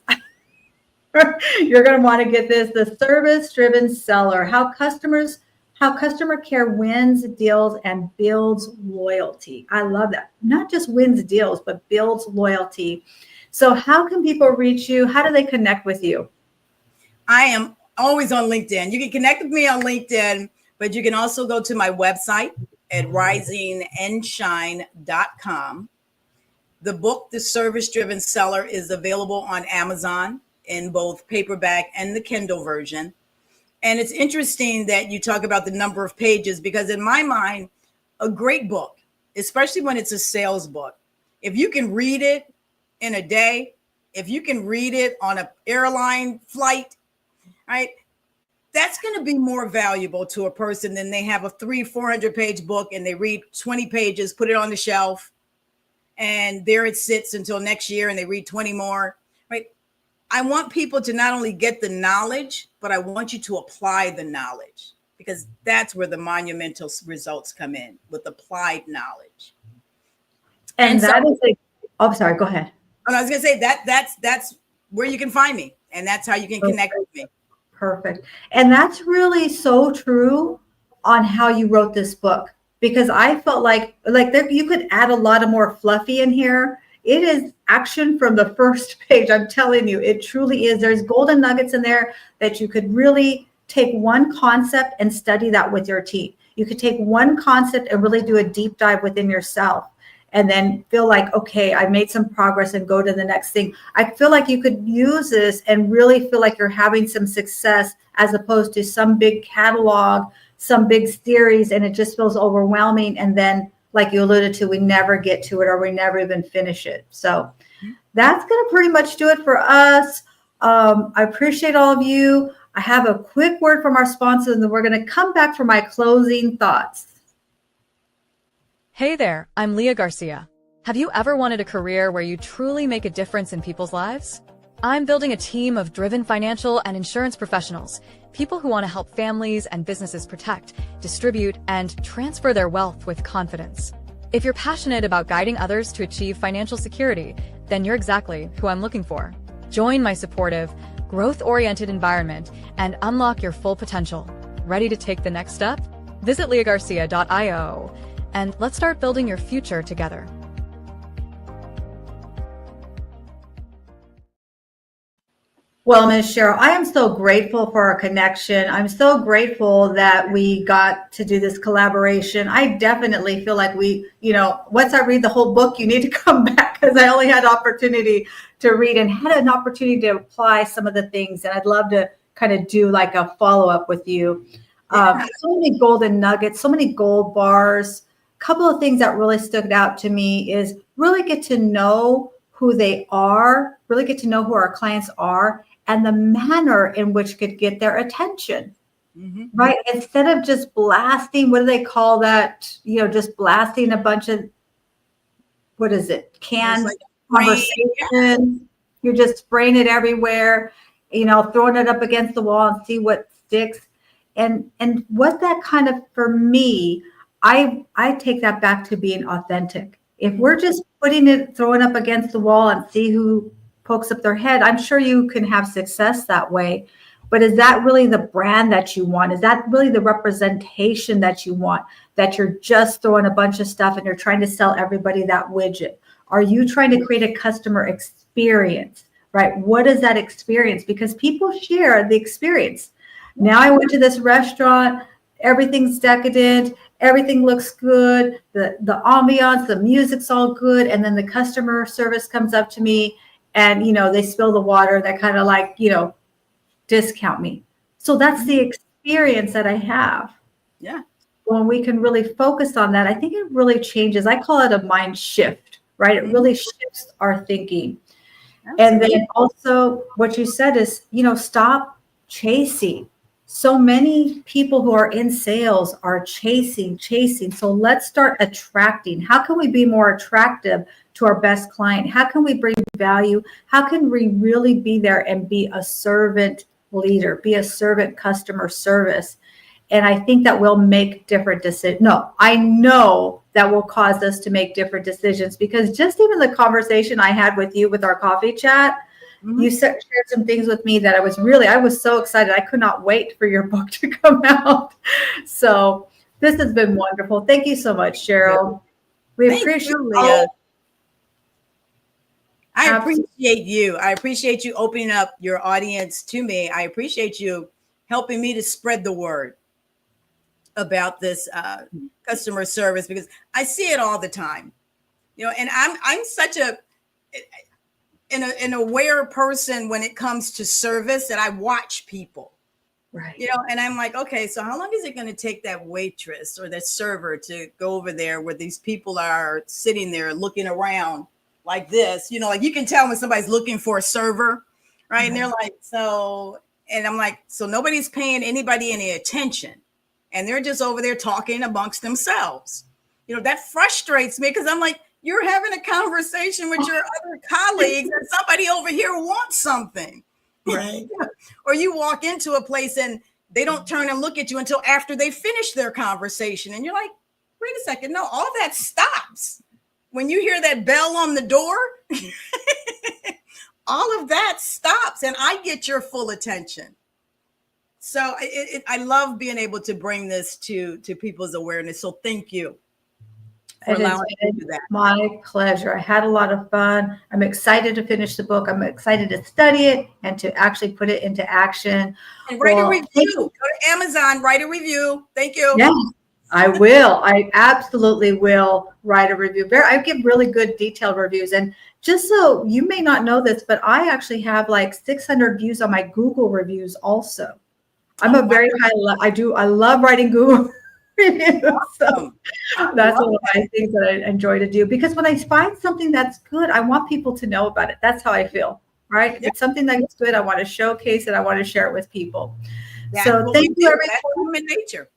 You're going to want to get this, The Service-Driven Seller, how customer care wins deals and builds loyalty. I love that. Not just wins deals, but builds loyalty. So how can people reach you? How do they connect with you?
I am always on LinkedIn. You can connect with me on LinkedIn, but you can also go to my website at risingandshine.com. The book, The Service-Driven Seller, is available on Amazon in both paperback and the Kindle version. And it's interesting that you talk about the number of pages, because in my mind, a great book, especially when it's a sales book, if you can read it in a day, if you can read it on an airline flight, right, that's going to be more valuable to a person than they have a 300-400 page book and they read 20 pages, put it on the shelf, and there it sits until next year and they read 20 more, right? I want people to not only get the knowledge, but I want you to apply the knowledge, because that's where the monumental results come in, with applied knowledge.
And that is oh, sorry, go ahead.
And I was going to say that's where you can find me, and that's how you can connect with me.
Perfect. And that's really so true on how you wrote this book, because I felt like there, you could add a lot of more fluffy in here. It is action from the first page. I'm telling you, it truly is. There's golden nuggets in there that you could really take one concept and study that with your team. You could take one concept and really do a deep dive within yourself, and then feel like, okay, I made some progress, and go to the next thing. I feel like you could use this and really feel like you're having some success as opposed to some big catalog, some big series, and it just feels overwhelming. And then, like you alluded to, we never get to it or we never even finish it. So that's going to pretty much do it for us. I appreciate all of you. I have a quick word from our sponsor, and then we're going to come back for my closing thoughts.
Hey there, I'm Leah Garcia. Have you ever wanted a career where you truly make a difference in people's lives? I'm building a team of driven financial and insurance professionals, people who want to help families and businesses protect, distribute, and transfer their wealth with confidence. If you're passionate about guiding others to achieve financial security, then you're exactly who I'm looking for. Join my supportive, growth-oriented environment and unlock your full potential. Ready to take the next step? Visit leahgarcia.io and let's start building your future together.
Well, Ms. Cheryl, I am so grateful for our connection. I'm so grateful that we got to do this collaboration. I definitely feel like once I read the whole book, you need to come back, because I only had opportunity to read and had an opportunity to apply some of the things. And I'd love to kind of do like a follow-up with you. So many golden nuggets, so many gold bars. A couple of things that really stood out to me is really get to know who they are, really get to know who our clients are, and the manner in which could get their attention, right? Instead of just blasting, what do they call that? Just blasting a bunch of, canned conversation. You're just spraying it everywhere, throwing it up against the wall and see what sticks. And what that kind of, for me, I take that back to being authentic. If we're just throwing up against the wall and see who pokes up their head, I'm sure you can have success that way. But is that really the brand that you want? Is that really the representation that you want? That you're just throwing a bunch of stuff and you're trying to sell everybody that widget? Are you trying to create a customer experience, right? What is that experience? Because people share the experience. Now I went to this restaurant, everything's decadent, everything looks good, the ambiance, the music's all good, and then the customer service comes up to me and, they spill the water, that kind of like, discount me. So that's the experience that I have.
Yeah.
When we can really focus on that, I think it really changes. I call it a mind shift, right? It really shifts our thinking. Absolutely. And then also what you said is, stop chasing. So many people who are in sales are chasing. So let's start attracting. How can we be more attractive to our best client? How can we bring value? How can we really be there and be a servant leader, be a servant customer service? And I think that will make different decisions. No, I know that will cause us to make different decisions, because just even the conversation I had with you with our coffee chat, you shared some things with me that I was so excited. I could not wait for your book to come out. So this has been wonderful. Thank you so much, Cheryl. We appreciate you.
I appreciate you. I appreciate you opening up your audience to me. I appreciate you helping me to spread the word about this customer service, because I see it all the time, and I'm such an aware person when it comes to service, that I watch people, right? And I'm like, okay, so how long is it going to take that waitress or that server to go over there where these people are sitting there looking around like this? Like you can tell when somebody's looking for a server, right? And they're like, and I'm like, so nobody's paying anybody any attention, and they're just over there talking amongst themselves. That frustrates me, because I'm like, you're having a conversation with your other colleagues and somebody over here wants something. Right. Or you walk into a place and they don't turn and look at you until after they finish their conversation. And you're like, wait a second. No, all that stops when you hear that bell on the door. All of that stops and I get your full attention. So I love being able to bring this to people's awareness. So thank you.
It is my pleasure. I had a lot of fun. I'm excited to finish the book. I'm excited to study it and to actually put it into action.
And write a review. Go to Amazon, write a review. Thank you.
Yeah, I will. I absolutely will write a review. I give really good detailed reviews. And just so you may not know this, but I actually have like 600 views on my Google reviews also. I'm a very I love writing Google reviews. So
Awesome.
that's one of my things that I enjoy to do, because when I find something that's good, I want people to know about it. That's how I feel, right? If
Yeah.
it's something that's good, I want to showcase it. I want to share it with people.
That's
So
what
thank
we
you,
do.
everyone.
That's human nature.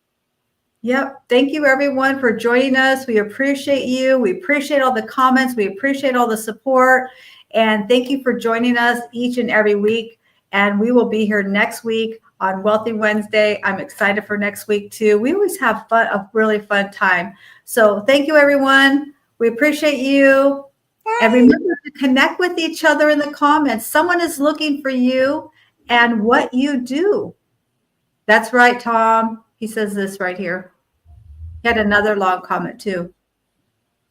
Yep. Thank you, everyone, for joining us. We appreciate you. We appreciate all the comments. We appreciate all the support. And thank you for joining us each and every week. And we will be here next week on Wealthy Wednesday. I'm excited for next week, too. We always have a really fun time. So thank you, everyone. We appreciate you.
Bye.
And remember to connect with each other in the comments. Someone is looking for you and what you do. That's right, Tom. He says this right here. He had another long comment too.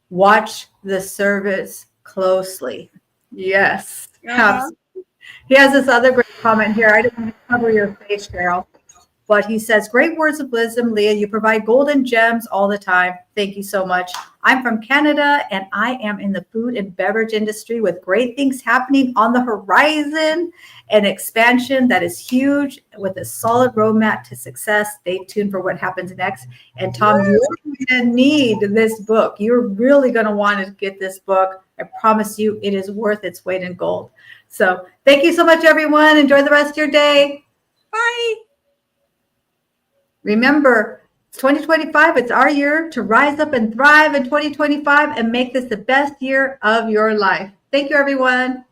Watch the service closely. Yes.
Uh-huh.
He has this other great comment here. I didn't want to cover your face, Cheryl. But he says, great words of wisdom, Leah. You provide golden gems all the time. Thank you so much. I'm from Canada, and I am in the food and beverage industry with great things happening on the horizon and expansion that is huge with a solid roadmap to success. Stay tuned for what happens next. And Tom, you're going to need this book. You're really going to want to get this book. I promise you it is worth its weight in gold. So thank you so much, everyone. Enjoy the rest of your day.
Bye.
Remember, it's 2025. It's our year to rise up and thrive in 2025 and make this the best year of your life. Thank you, everyone.